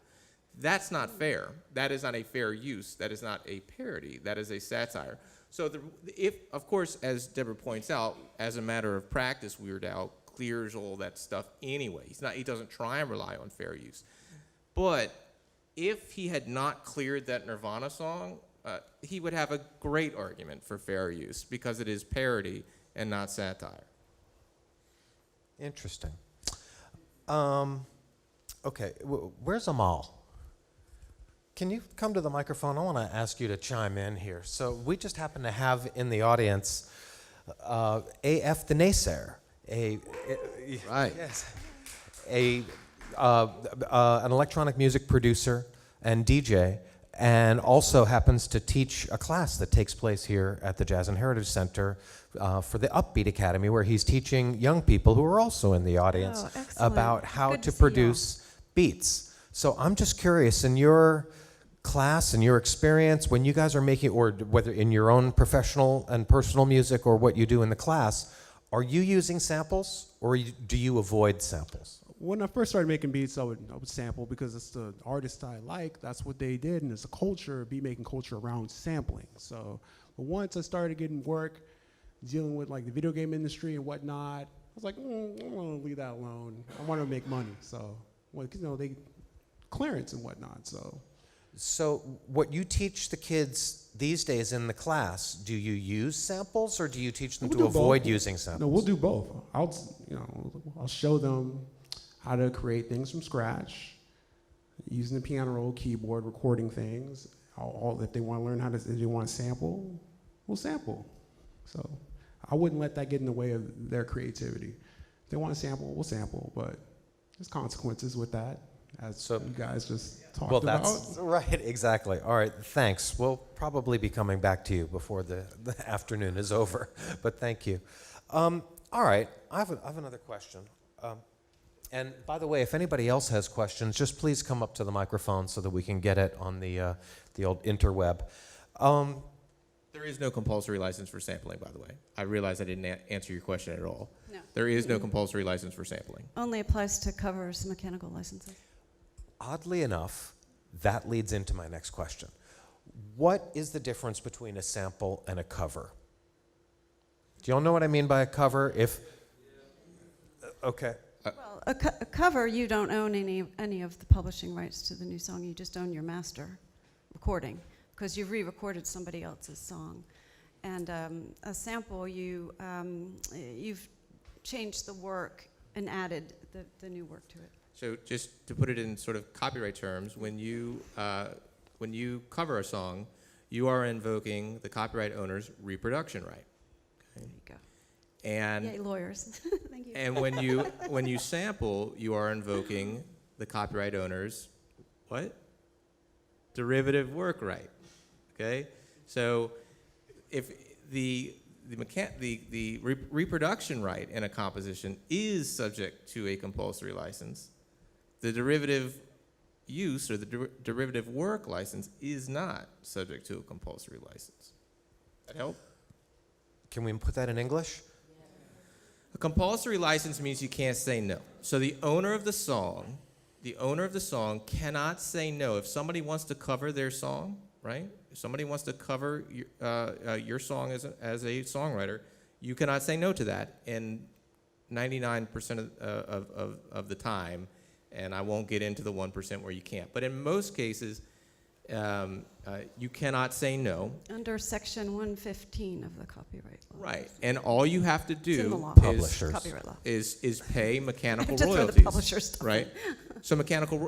[SPEAKER 4] That's not fair. That is not a fair use. That is not a parody. That is a satire. So of course, as Deborah points out, as a matter of practice, Weird Al clears all that stuff anyway. He doesn't try and rely on fair use. But if he had not cleared that Nirvana song, he would have a great argument for fair use because it is parody and not satire.
[SPEAKER 1] Interesting. Okay, where's Amal? Can you come to the microphone? I want to ask you to chime in here. So we just happen to have in the audience AF the Naysayer,
[SPEAKER 4] Right.
[SPEAKER 1] Yes, an electronic music producer and DJ, and also happens to teach a class that takes place here at the Jazz and Heritage Center for the Upbeat Academy, where he's teaching young people who are also in the audience about how
[SPEAKER 3] Good
[SPEAKER 1] to
[SPEAKER 3] see
[SPEAKER 1] produce beats. So I'm just curious, in your class and your experience, when you guys are making, or whether in your own professional and personal music or what you do in the class, are you using samples or do you avoid samples?
[SPEAKER 5] When I first started making beats, I would sample because it's the artist I like. That's what they did, and it's a culture, beat making culture around sampling. So, but once I started getting work, dealing with like the video game industry and whatnot, I was like, I'm gonna leave that alone. I want to make money, so they clearance and whatnot.
[SPEAKER 1] So what you teach the kids these days in the class, do you use samples or do you teach them to avoid using samples?
[SPEAKER 5] No, we'll do both. I'll show them how to create things from scratch, using the piano roll, keyboard, recording things. If they want to learn if they want to sample, we'll sample. So I wouldn't let that get in the way of their creativity. If they want to sample, we'll sample, but there's consequences with that, as you guys just talked about.
[SPEAKER 1] Well, that's right, exactly. All right, thanks. We'll probably be coming back to you before the afternoon is over, but thank you. All right, I have another question. And by the way, if anybody else has questions, just please come up to the microphone so that we can get it on the old interweb.
[SPEAKER 4] There is no compulsory license for sampling, by the way. I realize I didn't answer your question at all.
[SPEAKER 3] No.
[SPEAKER 4] There is no compulsory license for sampling.
[SPEAKER 3] Only applies to covers, mechanical licenses.
[SPEAKER 1] Oddly enough, that leads into my next question. What is the difference between a sample and a cover? Do y'all know what I mean by a cover? Okay.
[SPEAKER 3] Well, a cover, you don't own any of the publishing rights to the new song. You just own your master recording because you've re-recorded somebody else's song. And a sample, you've changed the work and added the new work to it.
[SPEAKER 4] So just to put it in sort of copyright terms, when you cover a song, you are invoking the copyright owner's reproduction right.
[SPEAKER 3] There you go.
[SPEAKER 4] And
[SPEAKER 3] Yay, lawyers. Thank you.
[SPEAKER 4] and when you sample, you are invoking the copyright owner's what? Derivative work right. Okay? So if the reproduction right in a composition is subject to a compulsory license, the derivative use or the derivative work license is not subject to a compulsory license. That help?
[SPEAKER 1] Can we put that in English?
[SPEAKER 4] A compulsory license means you can't say no. So the owner of the song cannot say no. If somebody wants to cover their song, right? If somebody wants to cover your song as a songwriter, you cannot say no to that. And 99% of the time, and I won't get into the 1% where you can't. But in most cases, you cannot say no.
[SPEAKER 3] Under Section 115 of the copyright law.
[SPEAKER 4] Right, and all you have to
[SPEAKER 3] It's in the
[SPEAKER 4] do
[SPEAKER 3] law.
[SPEAKER 1] Publishers.
[SPEAKER 3] Copyright law.
[SPEAKER 4] is pay mechanical
[SPEAKER 3] To throw the
[SPEAKER 4] royalties.
[SPEAKER 3] publisher stuff in.
[SPEAKER 4] Right. So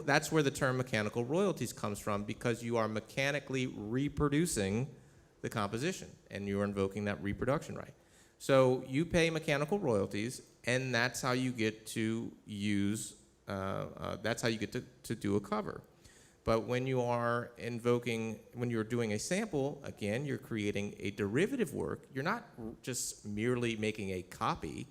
[SPEAKER 4] that's where the term mechanical royalties comes from, because you are mechanically reproducing the composition, and you are invoking that reproduction right. So you pay mechanical royalties, and that's how you get to use. That's how you get to do a cover. But when you are when you're doing a sample, again, you're creating a derivative work. You're not just merely making a copy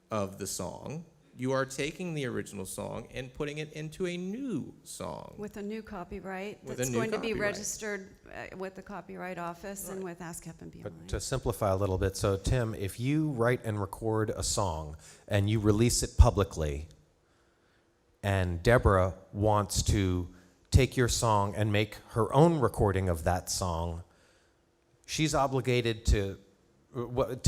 [SPEAKER 4] of the song. You are taking the original song and putting it into a new song.
[SPEAKER 3] With a new copyright
[SPEAKER 4] With
[SPEAKER 3] that's
[SPEAKER 4] a new
[SPEAKER 3] going to be
[SPEAKER 4] copyright.
[SPEAKER 3] registered with the Copyright Office and with ASCAP and
[SPEAKER 1] But
[SPEAKER 3] BMI.
[SPEAKER 1] to simplify a little bit, so Tim, if you write and record a song and you release it publicly, and Deborah wants to take your song and make her own recording of that song, she's obligated to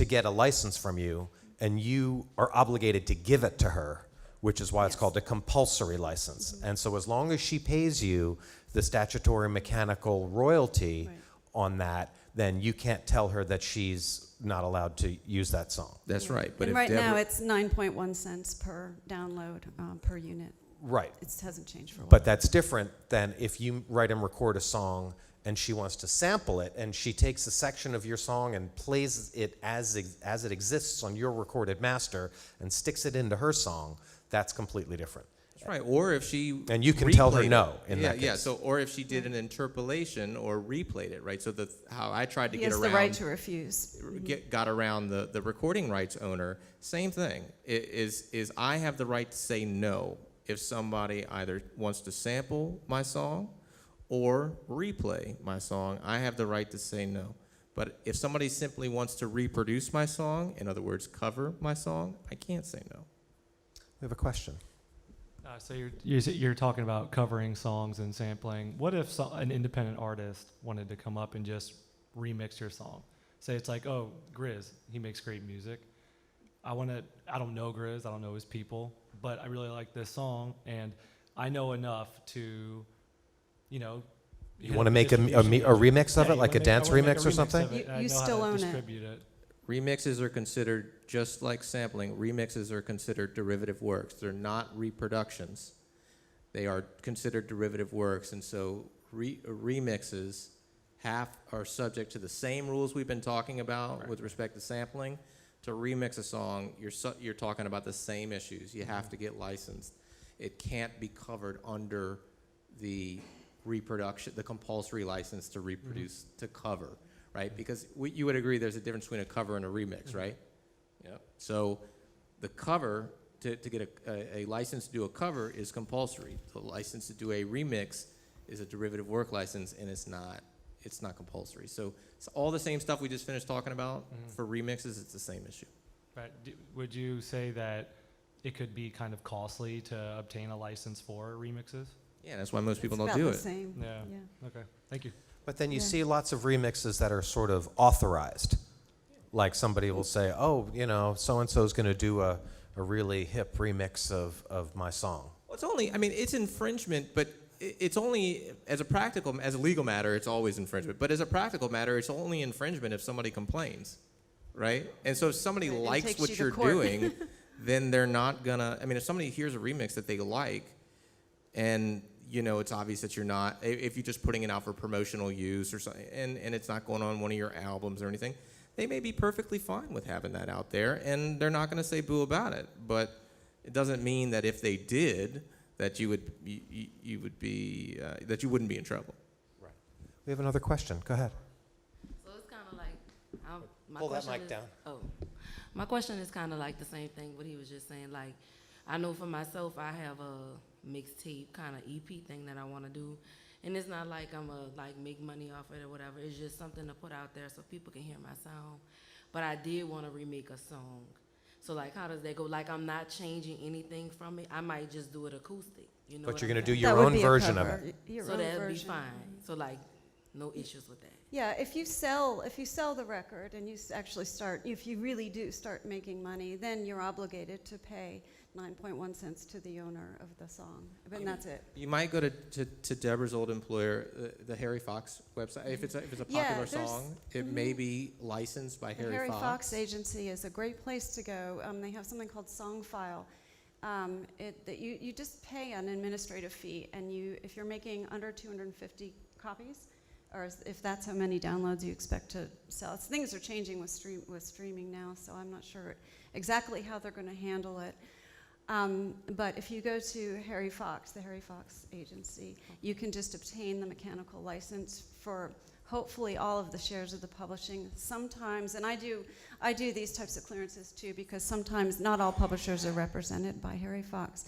[SPEAKER 1] get a license from you, and you are obligated to give it to her, which is why it's called a compulsory license.
[SPEAKER 3] Mm-hmm.
[SPEAKER 1] And so as long as she pays you the statutory mechanical royalty
[SPEAKER 3] Right.
[SPEAKER 1] on that, then you can't tell her that she's not allowed to use that song.
[SPEAKER 4] That's right. But
[SPEAKER 3] and
[SPEAKER 4] if
[SPEAKER 3] right now
[SPEAKER 4] Deborah-
[SPEAKER 3] it's 9.1 cents per download per unit.
[SPEAKER 1] Right.
[SPEAKER 3] It hasn't changed for a while.
[SPEAKER 1] But that's different than if you write and record a song and she wants to sample it, and she takes a section of your song and plays it as it exists on your recorded master and sticks it into her song. That's completely different.
[SPEAKER 4] That's right. Or if she
[SPEAKER 1] And you can tell her
[SPEAKER 4] replayed
[SPEAKER 1] no
[SPEAKER 4] it.
[SPEAKER 1] in
[SPEAKER 4] yeah,
[SPEAKER 1] that
[SPEAKER 4] yeah.
[SPEAKER 1] case.
[SPEAKER 4] So, or if she did an interpolation or replayed it, right? So how I tried to
[SPEAKER 3] He
[SPEAKER 4] get
[SPEAKER 3] has
[SPEAKER 4] around
[SPEAKER 3] the right to refuse.
[SPEAKER 4] got around the recording rights owner. Same thing. Is I have the right to say no if somebody either wants to sample my song or replay my song. I have the right to say no. But if somebody simply wants to reproduce my song, in other words, cover my song, I can't say no.
[SPEAKER 1] We have a question.
[SPEAKER 6] So you're talking about covering songs and sampling. What if an independent artist wanted to come up and just remix your song? Say it's like, oh, Grizz, he makes great music. I don't know Grizz, I don't know his people, but I really like this song, and I know enough to,
[SPEAKER 1] You want to make a remix of it, like a dance remix or something?
[SPEAKER 3] You still own it.
[SPEAKER 6] Distribute it.
[SPEAKER 4] Remixes are considered, just like sampling, remixes are considered derivative works. They're not reproductions. They are considered derivative works, and so remixes are subject to the same rules we've been talking about with respect to sampling. To remix a song, you're talking about the same issues. You have to get licensed. It can't be covered under the reproduction, the compulsory license to reproduce, to cover, right? Because you would agree there's a difference between a cover and a remix, right? Yeah. So The cover, to get a license to do a cover is compulsory. The license to do a remix is a derivative work license, and it's not compulsory. So it's all the same stuff we just finished talking about. For remixes, it's the same issue.
[SPEAKER 6] Right. Would you say that it could be kind of costly to obtain a license for remixes?
[SPEAKER 4] Yeah, that's why most people don't
[SPEAKER 3] About
[SPEAKER 4] do
[SPEAKER 3] the
[SPEAKER 4] it.
[SPEAKER 3] same.
[SPEAKER 6] Yeah. Okay. Thank you.
[SPEAKER 1] But then you
[SPEAKER 3] Yeah.
[SPEAKER 1] see lots of remixes that are sort of authorized. Like somebody will say, oh, so-and-so's going to do a really hip remix of my song.
[SPEAKER 4] Well, it's infringement, but it's only, as a legal matter, it's always infringement. But as a practical matter, it's only infringement if somebody complains, right? And so if somebody
[SPEAKER 3] Right, it
[SPEAKER 4] likes
[SPEAKER 3] takes
[SPEAKER 4] what
[SPEAKER 3] you to
[SPEAKER 4] you're
[SPEAKER 3] court.
[SPEAKER 4] doing, then they're not gonna, if somebody hears a remix that they like, and it's obvious that you're not, if you're just putting it out for promotional use or something, and it's not going on one of your albums or anything, they may be perfectly fine with having that out there, and they're not going to say boo about it. But it doesn't mean that if they did, that you wouldn't be in trouble.
[SPEAKER 1] Right. We have another question. Go ahead.
[SPEAKER 7] So it's kind of like, my
[SPEAKER 1] Pull that
[SPEAKER 7] question
[SPEAKER 1] mic
[SPEAKER 7] is,
[SPEAKER 1] down.
[SPEAKER 7] Oh, my question is kind of like the same thing what he was just saying. Like, I know for myself, I have a mixtape kind of EP thing that I want to do, and it's not like I'm make money off it or whatever. It's just something to put out there so people can hear my sound. But I did want to remake a song. So like, how does that go? Like, I'm not changing anything from it. I might just do it acoustic. You know.
[SPEAKER 1] But
[SPEAKER 7] what
[SPEAKER 1] you're
[SPEAKER 7] I'm
[SPEAKER 1] going to do
[SPEAKER 7] saying?
[SPEAKER 1] your
[SPEAKER 3] That would
[SPEAKER 1] own
[SPEAKER 3] be a
[SPEAKER 1] version of
[SPEAKER 3] cover.
[SPEAKER 1] it.
[SPEAKER 3] Your
[SPEAKER 7] So
[SPEAKER 3] own
[SPEAKER 7] that'd be
[SPEAKER 3] version.
[SPEAKER 7] fine. So like, no issues with that.
[SPEAKER 3] Yeah, if you sell the record and you actually if you really do start making money, then you're obligated to pay 9.1 cents to the owner of the song. And that's it.
[SPEAKER 4] You might go to Deborah's old employer, the Harry Fox website. If it's a
[SPEAKER 3] Yeah,
[SPEAKER 4] popular
[SPEAKER 3] there's-
[SPEAKER 4] song, it may be licensed by
[SPEAKER 3] The Harry Fox Agency is a great place to go. They have something called Songfile. That you just pay an administrative fee, and if you're making under 250 copies, or if that's how many downloads you expect to sell. Things are changing with streaming now, so I'm not sure exactly how they're going to handle it. But if you go to Harry Fox, the Harry Fox Agency, you can just obtain the mechanical license for hopefully all of the shares of the publishing. Sometimes, and I do these types of clearances too, because sometimes not all publishers are represented by Harry Fox,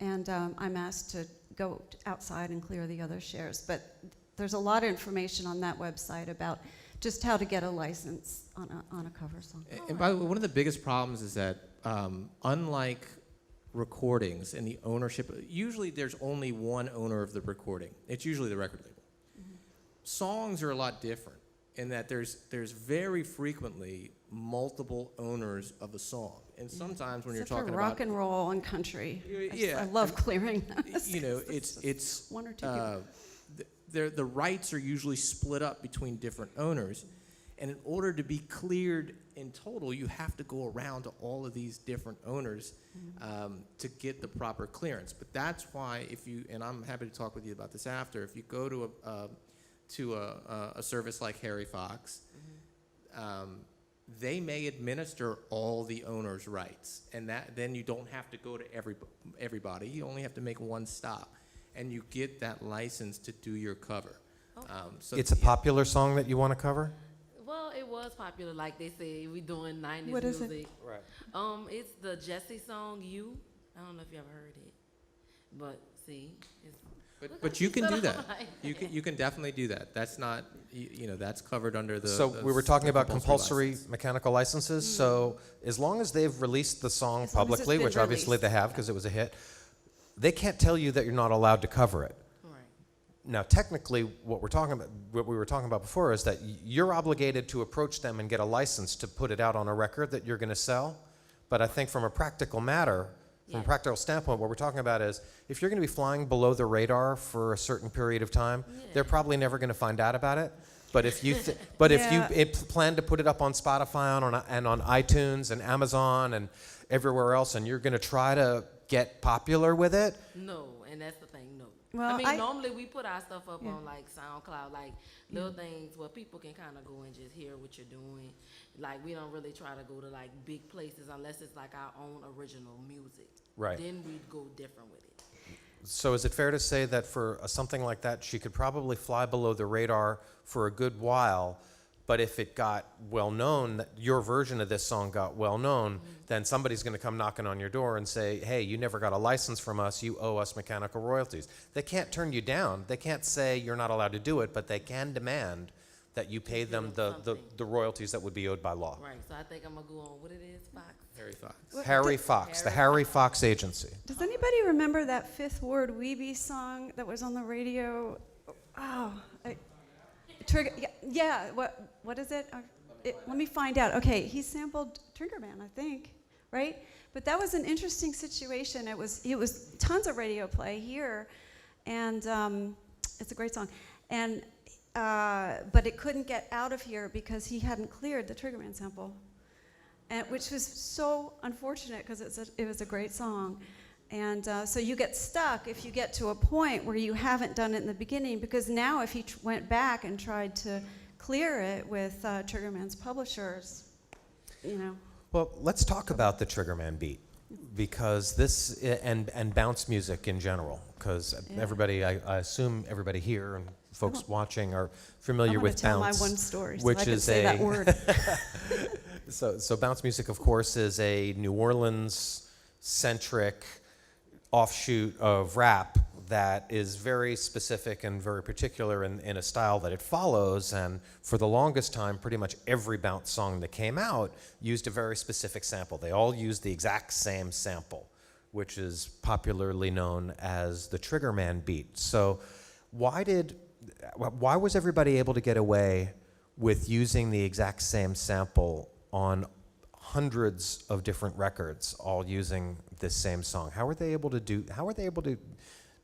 [SPEAKER 3] and I'm asked to go outside and clear the other shares. But there's a lot of information on that website about just how to get a license on a cover song.
[SPEAKER 4] And by the way, one of the biggest problems is that unlike recordings and the ownership, usually there's only one owner of the recording. It's usually the record label. Mm-hmm. Songs are a lot different in that there's very frequently multiple owners of a song. And sometimes when
[SPEAKER 3] Except
[SPEAKER 4] you're talking
[SPEAKER 3] for rock and roll and country.
[SPEAKER 4] Yeah,
[SPEAKER 3] I love clearing those.
[SPEAKER 4] it's
[SPEAKER 3] one or two.
[SPEAKER 4] the rights are usually split up between different owners, and in order to be cleared in total, you have to go around to all of these different owners to get the proper clearance. But that's why and I'm happy to talk with you about this after, if you go to a service like Harry Fox, they may administer all the owner's rights, and then you don't have to go to everybody. You only have to make one stop, and you get that license to do your cover. So
[SPEAKER 1] It's a popular song that you want to cover?
[SPEAKER 7] Well, it was popular, like they say, we doing 90s
[SPEAKER 3] What is it?
[SPEAKER 7] music.
[SPEAKER 1] Right.
[SPEAKER 7] It's the Jesse song, You. I don't know if you ever heard it, but see,
[SPEAKER 4] But you can do that. You can definitely do that. That's not, that's covered under the.
[SPEAKER 1] So we were talking about compulsory
[SPEAKER 4] license.
[SPEAKER 1] mechanical licenses. So as long as they've released the song
[SPEAKER 3] As long as it's
[SPEAKER 1] publicly,
[SPEAKER 3] been
[SPEAKER 1] which obviously
[SPEAKER 3] released.
[SPEAKER 1] they have because it was a hit, they can't tell you that you're not allowed to cover it.
[SPEAKER 7] right.
[SPEAKER 1] Now, technically, what we were talking about before is that you're obligated to approach them and get a license to put it out on a record that you're going to sell. But I think from a practical matter, from a
[SPEAKER 7] Yeah.
[SPEAKER 1] practical standpoint, what we're talking about is if you're going to be flying below the radar for a certain period of time, they're probably never going to find out about it. But if you
[SPEAKER 3] Yeah.
[SPEAKER 1] plan to put it up on Spotify and on iTunes and Amazon and everywhere else, and you're going to try to get popular with it,
[SPEAKER 7] No, and that's the thing, no.
[SPEAKER 3] Well,
[SPEAKER 7] I mean,
[SPEAKER 3] I-
[SPEAKER 7] normally we put our stuff up
[SPEAKER 3] Yeah.
[SPEAKER 7] on like SoundCloud, like little things where people can kind of go and just hear what you're doing. Like, we don't really try to go to like big places unless it's like our own original music.
[SPEAKER 1] Right.
[SPEAKER 7] Then we'd go different with it.
[SPEAKER 1] So is it fair to say that for something like that, she could probably fly below the radar for a good while, But if it got well known, that your version of this song got well known, then somebody's going to come knocking on your door and say, hey, you never got a license from us, you owe us mechanical royalties. They can't turn you down. They can't say you're not allowed to do it, but they can demand that you pay them the royalties that would be owed by law.
[SPEAKER 7] Right, so I think I'm gonna go on, what it is, Fox?
[SPEAKER 4] Harry Fox.
[SPEAKER 1] Harry Fox, the Harry Fox Agency.
[SPEAKER 3] Does anybody remember that Fifth Ward Weeby song that was on the radio? Oh, Trigger. Yeah. What is it? Let me find out. Okay, he sampled Trigger Man, I think, right? But that was an interesting situation. It was tons of radio play here, and it's a great song. And but it couldn't get out of here because he hadn't cleared the Trigger Man sample, and which was so unfortunate because it was a great song. And so you get stuck if you get to a point where you haven't done it in the beginning, because now if he went back and tried to clear it with Triggerman's publishers, you know.
[SPEAKER 1] Well, let's talk about the Triggerman beat, because this, and bounce music in general, because everybody, I assume everybody here and folks watching are familiar with bounce.
[SPEAKER 3] I want to tell my one story so
[SPEAKER 1] which
[SPEAKER 3] I can
[SPEAKER 1] is
[SPEAKER 3] say that word.
[SPEAKER 1] So bounce music, of course, is a New Orleans-centric offshoot of rap that is very specific and very particular in a style that it follows. And for the longest time, pretty much every bounce song that came out used a very specific sample. They all used the exact same sample, which is popularly known as the Triggerman beat. So why was everybody able to get away with using the exact same sample on hundreds of different records, all using this same song? How were they able to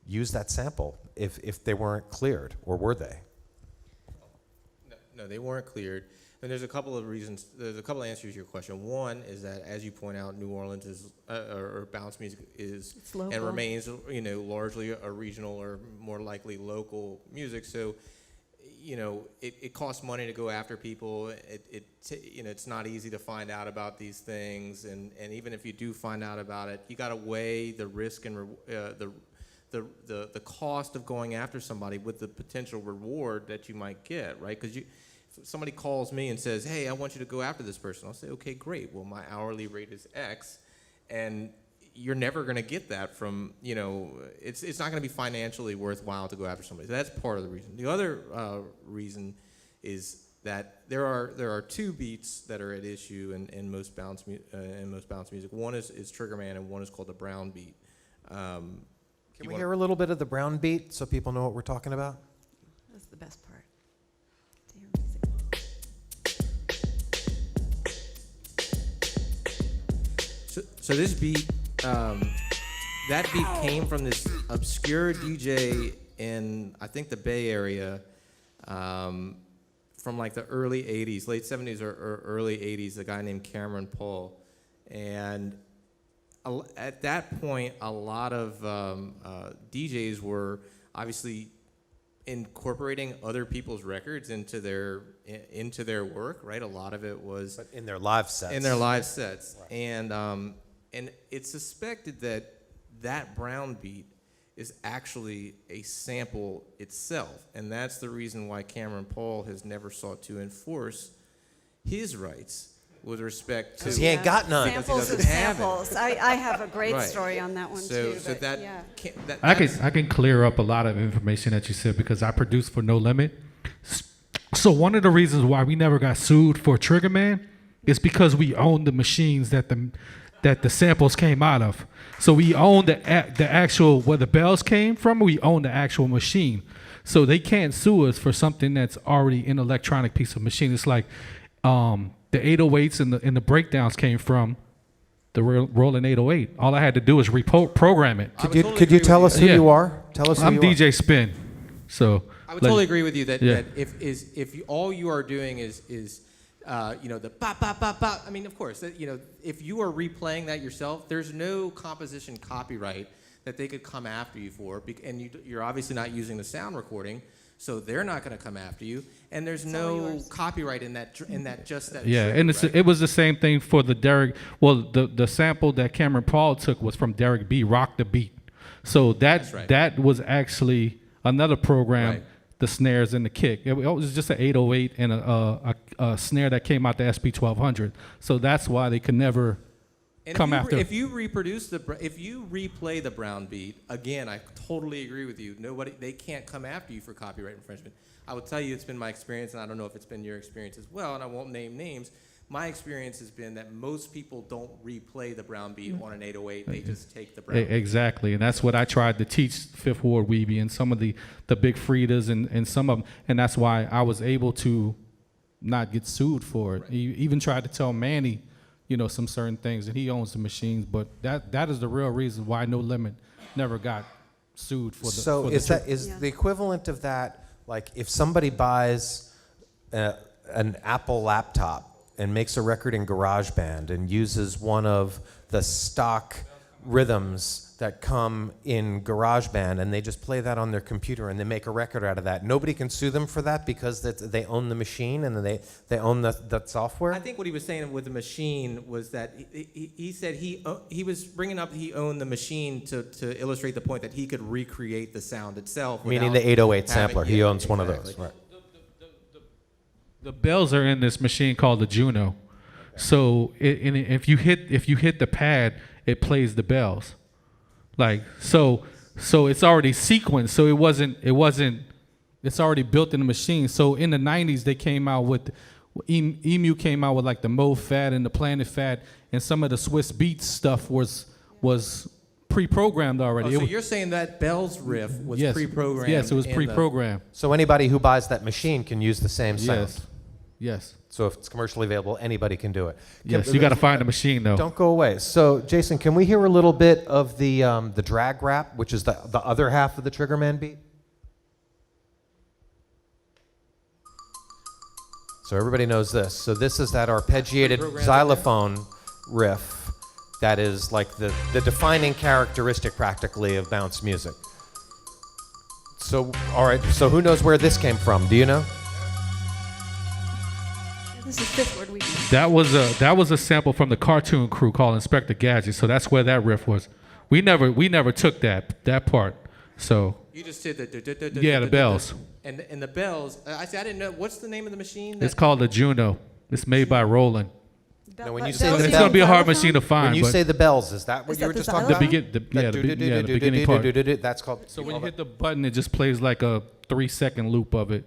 [SPEAKER 1] use that sample if they weren't cleared, or were they?
[SPEAKER 4] No, they weren't cleared. And there's a couple of reasons. There's a couple of answers to your question. One is that, as you point out, New Orleans is, or bounce music is, and remains, largely a regional or more likely local music. So, it costs money to go after people. It's not easy to find out about these things, and even if you do find out about it, you got to weigh the risk and the cost of going after somebody with the potential reward that you might get, right? Because if somebody calls me and says, hey, I want you to go after this person, I'll say, okay, great. Well, my hourly rate is X, and you're never going to get that from, it's not going to be financially worthwhile to go after somebody. So that's part of the reason. The other reason is that there are two beats that are at issue in most bounce music. One is Triggerman, and one is called the Brown beat.
[SPEAKER 1] Can we hear a little bit of the Brown beat so people know what we're talking about?
[SPEAKER 3] That's the best part.
[SPEAKER 4] So this beat, that beat came from this obscure DJ in, I think, the Bay Area, from like the early 80s, late 70s or early 80s, a guy named Cameron Paul. And at that point, a lot of DJs were obviously incorporating other people's records into their work, right? A lot of it was
[SPEAKER 1] But in their live sets.
[SPEAKER 4] Right. And it's suspected that Brown beat is actually a sample itself, and that's the reason why Cameron Paul has never sought to enforce his rights with respect to.
[SPEAKER 1] Because he ain't got none.
[SPEAKER 3] Samples of samples. I have a great story on that one too.
[SPEAKER 4] So that,
[SPEAKER 3] yeah.
[SPEAKER 8] I can clear up a lot of information that you said, because I produced for No Limit. So one of the reasons why we never got sued for Triggerman is because we owned the machines that the samples came out of. So we own the actual, where the bells came from, we own the actual machine. So they can't sue us for something that's already an electronic piece of machine. It's like the 808s and the breakdowns came from the Roland 808. All I had to do was reprogram it.
[SPEAKER 1] Could you tell us who you are? Tell us who
[SPEAKER 8] I'm
[SPEAKER 1] you
[SPEAKER 8] DJ Spin. So
[SPEAKER 4] I would totally agree with you that if all you are doing is the bop bop bop bop. I mean, of course, if you are replaying that yourself, there's no composition copyright that they could come after you for, and you're obviously not using the sound recording, so they're not going to come after you. And there's no copyright in that.
[SPEAKER 8] Yeah, and it was the same thing for the Derek. Well, the sample that Cameron Paul took was from Derek B. Rock the Beat. So that was actually another program the snares and the kick. It was just an 808 and a snare that came out the SP 1200. So that's why they could never
[SPEAKER 4] And
[SPEAKER 8] come
[SPEAKER 4] if you,
[SPEAKER 8] after.
[SPEAKER 4] if you if you replay the brown beat, again, I totally agree with you. They can't come after you for copyright infringement. I will tell you, it's been my experience, and I don't know if it's been your experience as well, and I won't name names. My experience has been that most people don't replay the brown beat on an 808. They just take the brown beat.
[SPEAKER 8] Exactly, and that's what I tried to teach Fifth Ward Weeby and some of the big Freedias and some of them, and that's why I was able to not get sued for it.
[SPEAKER 4] Right.
[SPEAKER 8] He even tried to tell Manny, some certain things, and he owns the machines, but that is the real reason why No Limit never got sued for the.
[SPEAKER 1] So
[SPEAKER 8] for
[SPEAKER 1] is
[SPEAKER 8] the,
[SPEAKER 1] is the equivalent of that, like if somebody buys an Apple laptop and makes a record in GarageBand and uses one of the stock rhythms that come in GarageBand and they just play that on their computer and they make a record out of that, nobody can sue them for that because they own the machine and they own the software?
[SPEAKER 4] I think what he was saying with the machine was that he said he was bringing up he owned the machine to illustrate the point that he could recreate the sound itself.
[SPEAKER 1] Meaning
[SPEAKER 4] without
[SPEAKER 1] the 808
[SPEAKER 4] having-
[SPEAKER 1] sampler. He
[SPEAKER 4] yeah,
[SPEAKER 1] owns one of
[SPEAKER 4] exactly.
[SPEAKER 1] those. Right.
[SPEAKER 8] The bells are in this machine called the Juno. So if you hit the pad, it plays the bells. Like so it's already sequenced. So it's already built in the machine. So in the 90s they came out with Emu came out with like the Mo Fat and the Planet Fat, and some of the Swiss Beats stuff was pre-programmed already.
[SPEAKER 4] Oh, so you're saying that Bell's riff was pre-programmed?
[SPEAKER 8] Yes, it was
[SPEAKER 4] in
[SPEAKER 8] pre-programmed.
[SPEAKER 1] So anybody who buys that machine can use the same sound.
[SPEAKER 8] Yes.
[SPEAKER 1] So if it's commercially available, anybody can do it.
[SPEAKER 8] Yes, you got to find the machine though.
[SPEAKER 1] Don't go away. So Jason, can we hear a little bit of the drag rap, which is the other half of the Triggerman beat? So everybody knows this. So this is that arpeggiated xylophone riff that is like the defining characteristic practically of bounce music. So all right, so who knows where this came from? Do you know?
[SPEAKER 3] This is Fifth Ward Weeby.
[SPEAKER 8] That was a sample from the cartoon crew called Inspector Gadget. So that's where that riff was. We never took that part. So
[SPEAKER 4] You just did the
[SPEAKER 8] yeah, the bells.
[SPEAKER 4] And the bells. I didn't know. What's the name of the machine?
[SPEAKER 8] It's called the Juno. It's made by Roland.
[SPEAKER 1] Now, when you say
[SPEAKER 8] It's
[SPEAKER 1] the
[SPEAKER 8] going to be a hard
[SPEAKER 3] xylophone?
[SPEAKER 8] machine to find.
[SPEAKER 1] When you
[SPEAKER 8] but
[SPEAKER 1] say the bells, is that what
[SPEAKER 3] Is
[SPEAKER 1] you
[SPEAKER 3] that
[SPEAKER 1] were
[SPEAKER 3] the
[SPEAKER 1] just talking
[SPEAKER 3] xylophone?
[SPEAKER 1] about?
[SPEAKER 8] the beginning part.
[SPEAKER 1] That's called.
[SPEAKER 8] So when you hit the button, it just plays like a 3-second loop of it,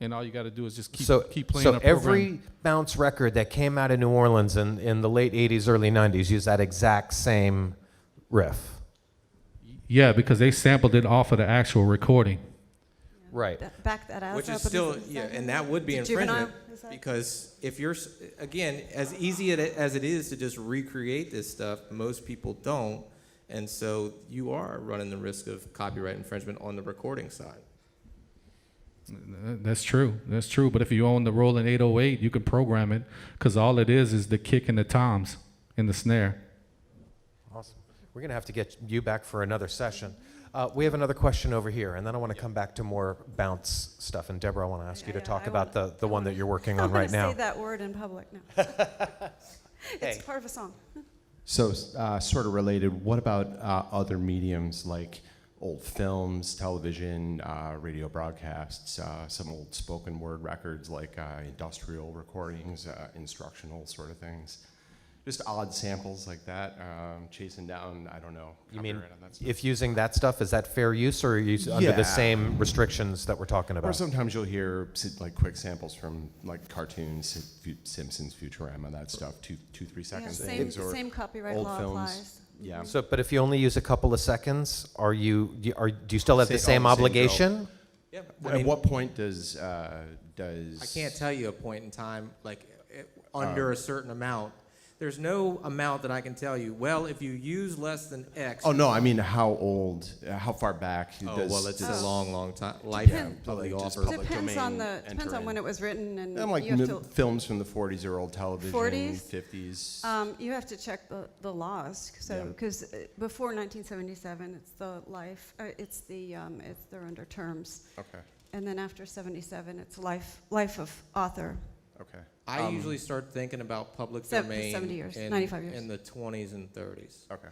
[SPEAKER 8] and all you got to do is just keep playing.
[SPEAKER 1] So
[SPEAKER 8] a program.
[SPEAKER 1] every bounce record that came out of New Orleans in the late '80s, early '90s used that exact same riff.
[SPEAKER 8] Yeah, because they sampled it off of the actual recording.
[SPEAKER 1] Right.
[SPEAKER 3] Back that out.
[SPEAKER 4] Which is still, and that would be
[SPEAKER 3] Juvenile,
[SPEAKER 4] infringement,
[SPEAKER 3] is that-
[SPEAKER 4] because if you're, again, as easy as it is to just recreate this stuff, most people don't, and so you are running the risk of copyright infringement on the recording side.
[SPEAKER 8] That's true. That's true. But if you own the Roland 808, you can program it, because all it is the kick and the toms and the snare.
[SPEAKER 1] Awesome. We're going to have to get you back for another session. We have another question over here, and then I want to come back to more bounce stuff. And Deborah, I want to ask you to talk about the one that you're working on right now.
[SPEAKER 3] I say that word in public now. It's
[SPEAKER 1] Hey.
[SPEAKER 3] part of a song.
[SPEAKER 9] So, sort of related, what about other mediums like old films, television, radio broadcasts, some old spoken word records like industrial recordings, instructional sort of things? Just odd samples like that, chasing down, I don't know.
[SPEAKER 1] You mean
[SPEAKER 9] copyright on that stuff.
[SPEAKER 1] if using that stuff, is that fair use, or are you under the
[SPEAKER 9] Yeah.
[SPEAKER 1] same restrictions that we're talking
[SPEAKER 9] Or
[SPEAKER 1] about?
[SPEAKER 9] sometimes you'll hear like quick samples from like cartoons, Simpsons, Futurama, that stuff, 2-3 seconds
[SPEAKER 3] Yeah,
[SPEAKER 9] things, or
[SPEAKER 3] same copyright
[SPEAKER 9] old
[SPEAKER 3] law
[SPEAKER 9] films.
[SPEAKER 3] applies.
[SPEAKER 9] Yeah.
[SPEAKER 1] So, but if you only use a couple of seconds, do you still have the same obligation?
[SPEAKER 4] Yeah.
[SPEAKER 9] At what point does
[SPEAKER 4] I can't tell you a point in time, like under a certain amount. There's no amount that I can tell you. Well, if you use less than X.
[SPEAKER 9] Oh no, I mean how old, how far back
[SPEAKER 4] Oh,
[SPEAKER 9] does
[SPEAKER 4] well, it's a long, long time.
[SPEAKER 3] Depend-
[SPEAKER 4] Of the
[SPEAKER 9] just
[SPEAKER 4] offer.
[SPEAKER 9] public
[SPEAKER 3] Depends on
[SPEAKER 9] domain
[SPEAKER 3] depends on when it was written, and
[SPEAKER 9] And like
[SPEAKER 3] you have to
[SPEAKER 9] films from the 40s or old television,
[SPEAKER 3] 40s?
[SPEAKER 9] 50s.
[SPEAKER 3] you have to check the laws. So
[SPEAKER 9] Yeah.
[SPEAKER 3] because before 1977, it's the life. They're under terms,
[SPEAKER 9] Okay,
[SPEAKER 3] and then after 77, it's life of author.
[SPEAKER 9] okay.
[SPEAKER 4] I usually start thinking about public
[SPEAKER 3] Se-
[SPEAKER 4] domain
[SPEAKER 3] 70 years,
[SPEAKER 4] in,
[SPEAKER 3] 95 years.
[SPEAKER 4] in the 20s and 30s.
[SPEAKER 9] Okay.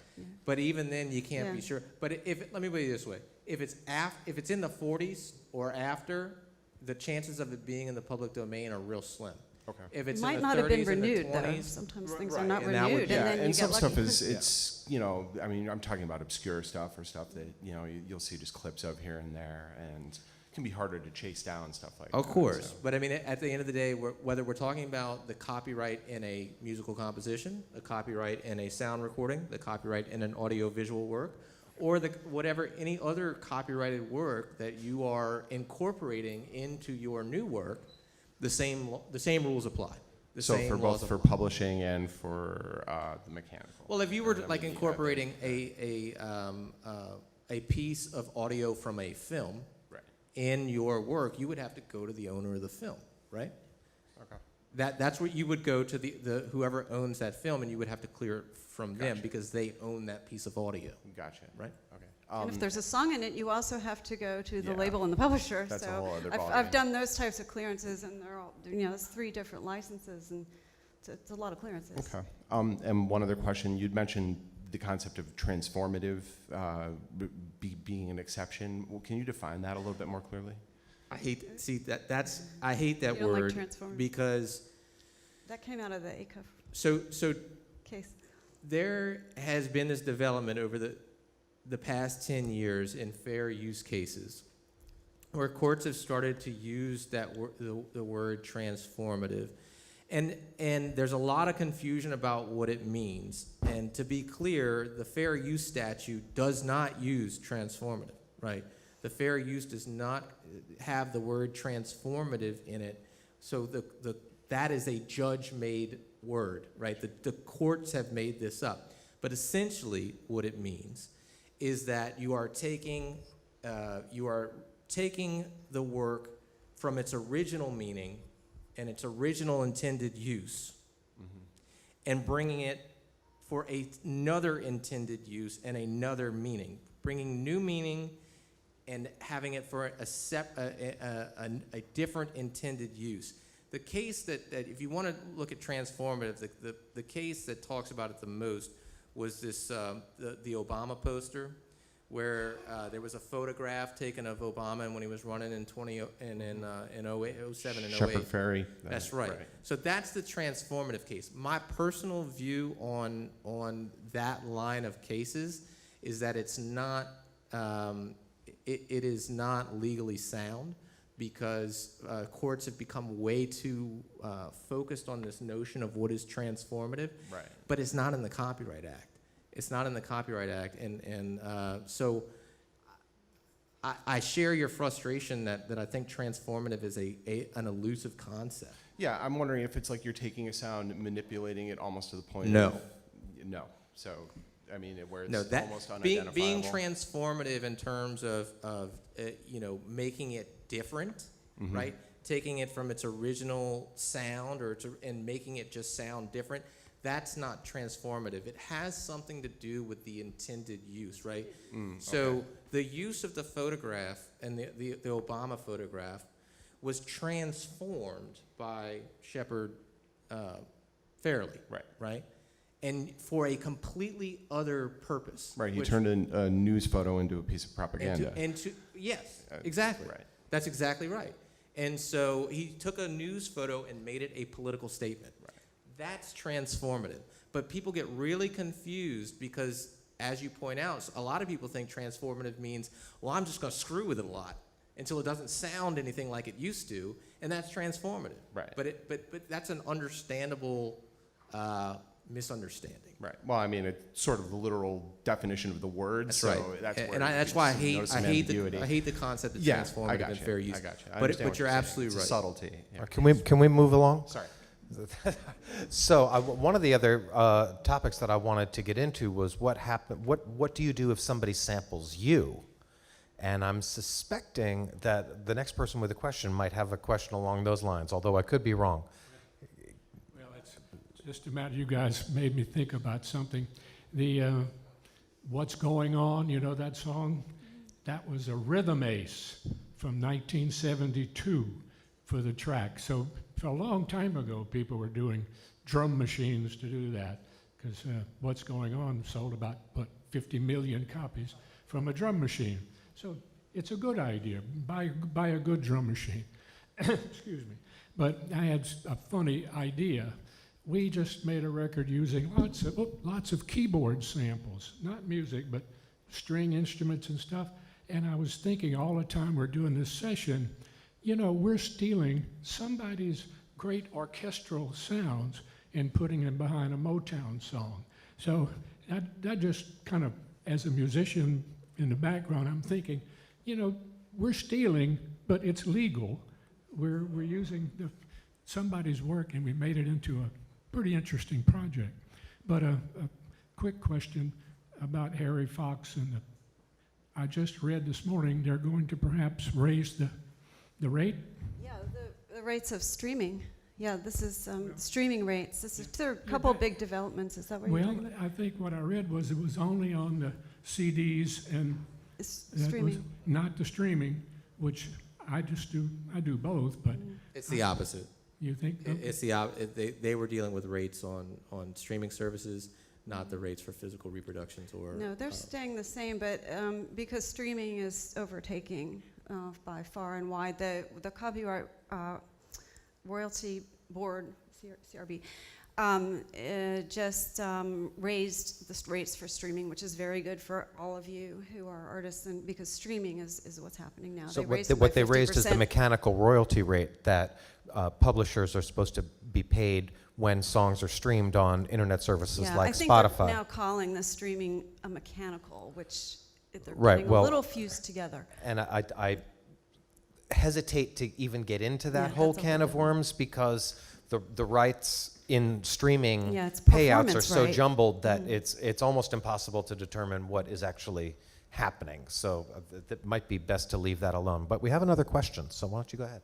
[SPEAKER 4] But even then, you can't be
[SPEAKER 3] Yeah.
[SPEAKER 4] sure. But let me put it this way: If it's in the 40s or after, the chances of it being in the public domain are real slim.
[SPEAKER 9] Okay.
[SPEAKER 4] If it's
[SPEAKER 3] It might
[SPEAKER 4] in the
[SPEAKER 3] not
[SPEAKER 4] 30s
[SPEAKER 3] have been
[SPEAKER 4] and the
[SPEAKER 3] renewed, though.
[SPEAKER 4] 20s,
[SPEAKER 3] Sometimes
[SPEAKER 4] Right,
[SPEAKER 3] things are not
[SPEAKER 4] and that would-
[SPEAKER 3] renewed,
[SPEAKER 9] Yeah,
[SPEAKER 3] and then you
[SPEAKER 9] and
[SPEAKER 3] get
[SPEAKER 9] some
[SPEAKER 3] lucky.
[SPEAKER 9] stuff is, it's, you know, I mean, I'm talking about obscure stuff or stuff that, you know, you'll see just clips of here and there, and it can be harder to chase down stuff like that.
[SPEAKER 4] Of course,
[SPEAKER 9] so.
[SPEAKER 4] but I mean, at the end of the day, whether we're talking about the copyright in a musical composition, the copyright in a sound recording, the copyright in an audio-visual work, or whatever any other copyrighted work that you are incorporating into your new work, the same rules apply. The
[SPEAKER 9] So
[SPEAKER 4] same
[SPEAKER 9] for
[SPEAKER 4] laws
[SPEAKER 9] both for
[SPEAKER 4] apply.
[SPEAKER 9] publishing and for the mechanical.
[SPEAKER 4] Well, if you were
[SPEAKER 9] I
[SPEAKER 4] like
[SPEAKER 9] mean,
[SPEAKER 4] incorporating a piece of audio from a film
[SPEAKER 9] Right.
[SPEAKER 4] in your work, you would have to go to the owner of the film, right?
[SPEAKER 9] Okay.
[SPEAKER 4] That's where you would go to the whoever owns that film, and you would have to clear it from them
[SPEAKER 9] Gotcha.
[SPEAKER 4] because they own that piece of audio,
[SPEAKER 9] Gotcha.
[SPEAKER 4] right?
[SPEAKER 9] Okay.
[SPEAKER 3] And if there's a song in it, you also have to go to the
[SPEAKER 9] Yeah.
[SPEAKER 3] label and the publisher.
[SPEAKER 9] That's a
[SPEAKER 3] so
[SPEAKER 9] whole other
[SPEAKER 3] I've
[SPEAKER 9] ballgame.
[SPEAKER 3] done those types of clearances, and they're all, it's 3 different licenses, and it's a lot of clearances.
[SPEAKER 9] Okay. And one other question, you'd mentioned the concept of transformative being an exception. Well, can you define that a little bit more clearly?
[SPEAKER 4] I hate I hate that
[SPEAKER 3] You don't like
[SPEAKER 4] word
[SPEAKER 3] transformative?
[SPEAKER 4] because
[SPEAKER 3] That came out of the ACUF
[SPEAKER 4] so
[SPEAKER 3] case.
[SPEAKER 4] there has been this development over the past 10 years in fair use cases where courts have started to use the word transformative. And there's a lot of confusion about what it means. And to be clear, the fair use statute does not use transformative, right? The fair use does not have the word transformative in it. So that is a judge-made word, right? The courts have made this up. But essentially what it means is that you are taking the work from its original meaning and its original intended use, and bringing it for another intended use and another meaning, bringing new meaning and having it for a different intended use. The case that if you want to look at transformative, the case that talks about it the most was this the Obama poster, where there was a photograph taken of Obama and when he was running in 07 and 08.
[SPEAKER 9] Shepherd Ferry.
[SPEAKER 4] That's right. So that's the transformative case. My personal view on that line of cases is that it's not it is not legally sound, because courts have become way too focused on this notion of what is transformative.
[SPEAKER 9] Right.
[SPEAKER 4] But it's not in the Copyright Act. It's not in the Copyright Act, and so I share your frustration that I think transformative is an elusive concept.
[SPEAKER 9] Yeah, I'm wondering if it's like you're taking a sound, manipulating it almost to the point
[SPEAKER 4] No.
[SPEAKER 9] of... No. So, I mean, where it's
[SPEAKER 4] No, that
[SPEAKER 9] almost unidentifiable.
[SPEAKER 4] being transformative in terms of making it different, right? Taking it from its original sound and making it just sound different. That's not transformative. It has something to do with the intended use, right? So the use of the photograph and the Obama photograph was transformed by Shepard Fairley, right? And for a completely other purpose.
[SPEAKER 9] Right, he
[SPEAKER 4] which-
[SPEAKER 9] turned a news photo into a piece of propaganda.
[SPEAKER 4] Yes, exactly.
[SPEAKER 9] Right.
[SPEAKER 4] That's exactly right. And so he took a news photo and made it a political statement.
[SPEAKER 9] Right.
[SPEAKER 4] That's transformative. But people get really confused because, as you point out, a lot of people think transformative means, well, I'm just going to screw with it a lot until it doesn't sound anything like it used to, and that's transformative.
[SPEAKER 9] Right.
[SPEAKER 4] But that's an understandable misunderstanding.
[SPEAKER 9] Right. Well, I mean, it's sort of the literal definition of the word.
[SPEAKER 4] That's
[SPEAKER 9] so
[SPEAKER 4] right.
[SPEAKER 9] That's
[SPEAKER 4] And
[SPEAKER 9] where
[SPEAKER 4] that's
[SPEAKER 9] you
[SPEAKER 4] why
[SPEAKER 9] notice some ambiguity.
[SPEAKER 4] I hate the concept of
[SPEAKER 9] Yeah, I
[SPEAKER 4] transformative
[SPEAKER 9] got
[SPEAKER 4] and
[SPEAKER 9] you.
[SPEAKER 4] fair use.
[SPEAKER 9] I got you. I
[SPEAKER 4] But
[SPEAKER 9] understand what
[SPEAKER 4] you're
[SPEAKER 9] you're saying.
[SPEAKER 4] absolutely
[SPEAKER 9] It's a
[SPEAKER 4] right.
[SPEAKER 9] subtlety. Yeah.
[SPEAKER 1] Can we move along?
[SPEAKER 9] Sorry.
[SPEAKER 1] So one of the other topics that I wanted to get into was what happened. What do you do if somebody samples you? And I'm suspecting that the next person with a question might have a question along those lines, although I could be wrong.
[SPEAKER 10] Well, it's just a matter, you guys made me think about something. The What's Going On, you know that song? That was a rhythm ace from 1972 for the track. So for a long time ago, people were doing drum machines to do that, because What's Going On sold about, 50 million copies from a drum machine. So it's a good idea. Buy a good drum machine. Excuse me. But I had a funny idea. We just made a record using lots of keyboard samples, not music, but string instruments and stuff. And I was thinking all the time we're doing this session, you know, we're stealing somebody's great orchestral sounds and putting them behind a Motown song. So that just kind of, as a musician in the background, I'm thinking, you know, we're stealing, but it's legal. We're using somebody's work, and we made it into a pretty interesting project. But a quick question about Harry Fox and I just read this morning they're going to perhaps raise the rate.
[SPEAKER 3] Yeah, the rates of streaming. Yeah, this is streaming rates. There are a couple big developments. Is that what you're talking about?
[SPEAKER 10] I think what I read was it was only on the CDs and
[SPEAKER 3] Streaming.
[SPEAKER 10] not the streaming, which I do both, but
[SPEAKER 4] It's the opposite.
[SPEAKER 10] you think?
[SPEAKER 4] It's they were dealing with rates on streaming services, not the rates for physical reproductions or.
[SPEAKER 3] No, they're staying the same, but because streaming is overtaking by far and wide, the Copyright Royalty Board, CRB, just raised the rates for streaming, which is very good for all of you who are artists, and because streaming is what's happening now.
[SPEAKER 1] So
[SPEAKER 3] They
[SPEAKER 1] what they
[SPEAKER 3] raised
[SPEAKER 1] raised is the mechanical royalty rate that publishers are supposed to be paid when songs are streamed on internet services like
[SPEAKER 3] I think
[SPEAKER 1] Spotify.
[SPEAKER 3] they're now calling the streaming a mechanical, which they're
[SPEAKER 1] Right,
[SPEAKER 3] getting
[SPEAKER 1] well-
[SPEAKER 3] a little fused together.
[SPEAKER 1] And I hesitate to even get into that
[SPEAKER 3] Yeah,
[SPEAKER 1] whole
[SPEAKER 3] that's a
[SPEAKER 1] can
[SPEAKER 3] whole
[SPEAKER 1] of worms because the rights in streaming
[SPEAKER 3] Yeah, it's
[SPEAKER 1] payouts are
[SPEAKER 3] performance
[SPEAKER 1] so
[SPEAKER 3] right.
[SPEAKER 1] jumbled that it's almost impossible to determine what is actually happening. So it might be best to leave that alone. But we have another question, so why don't you go ahead?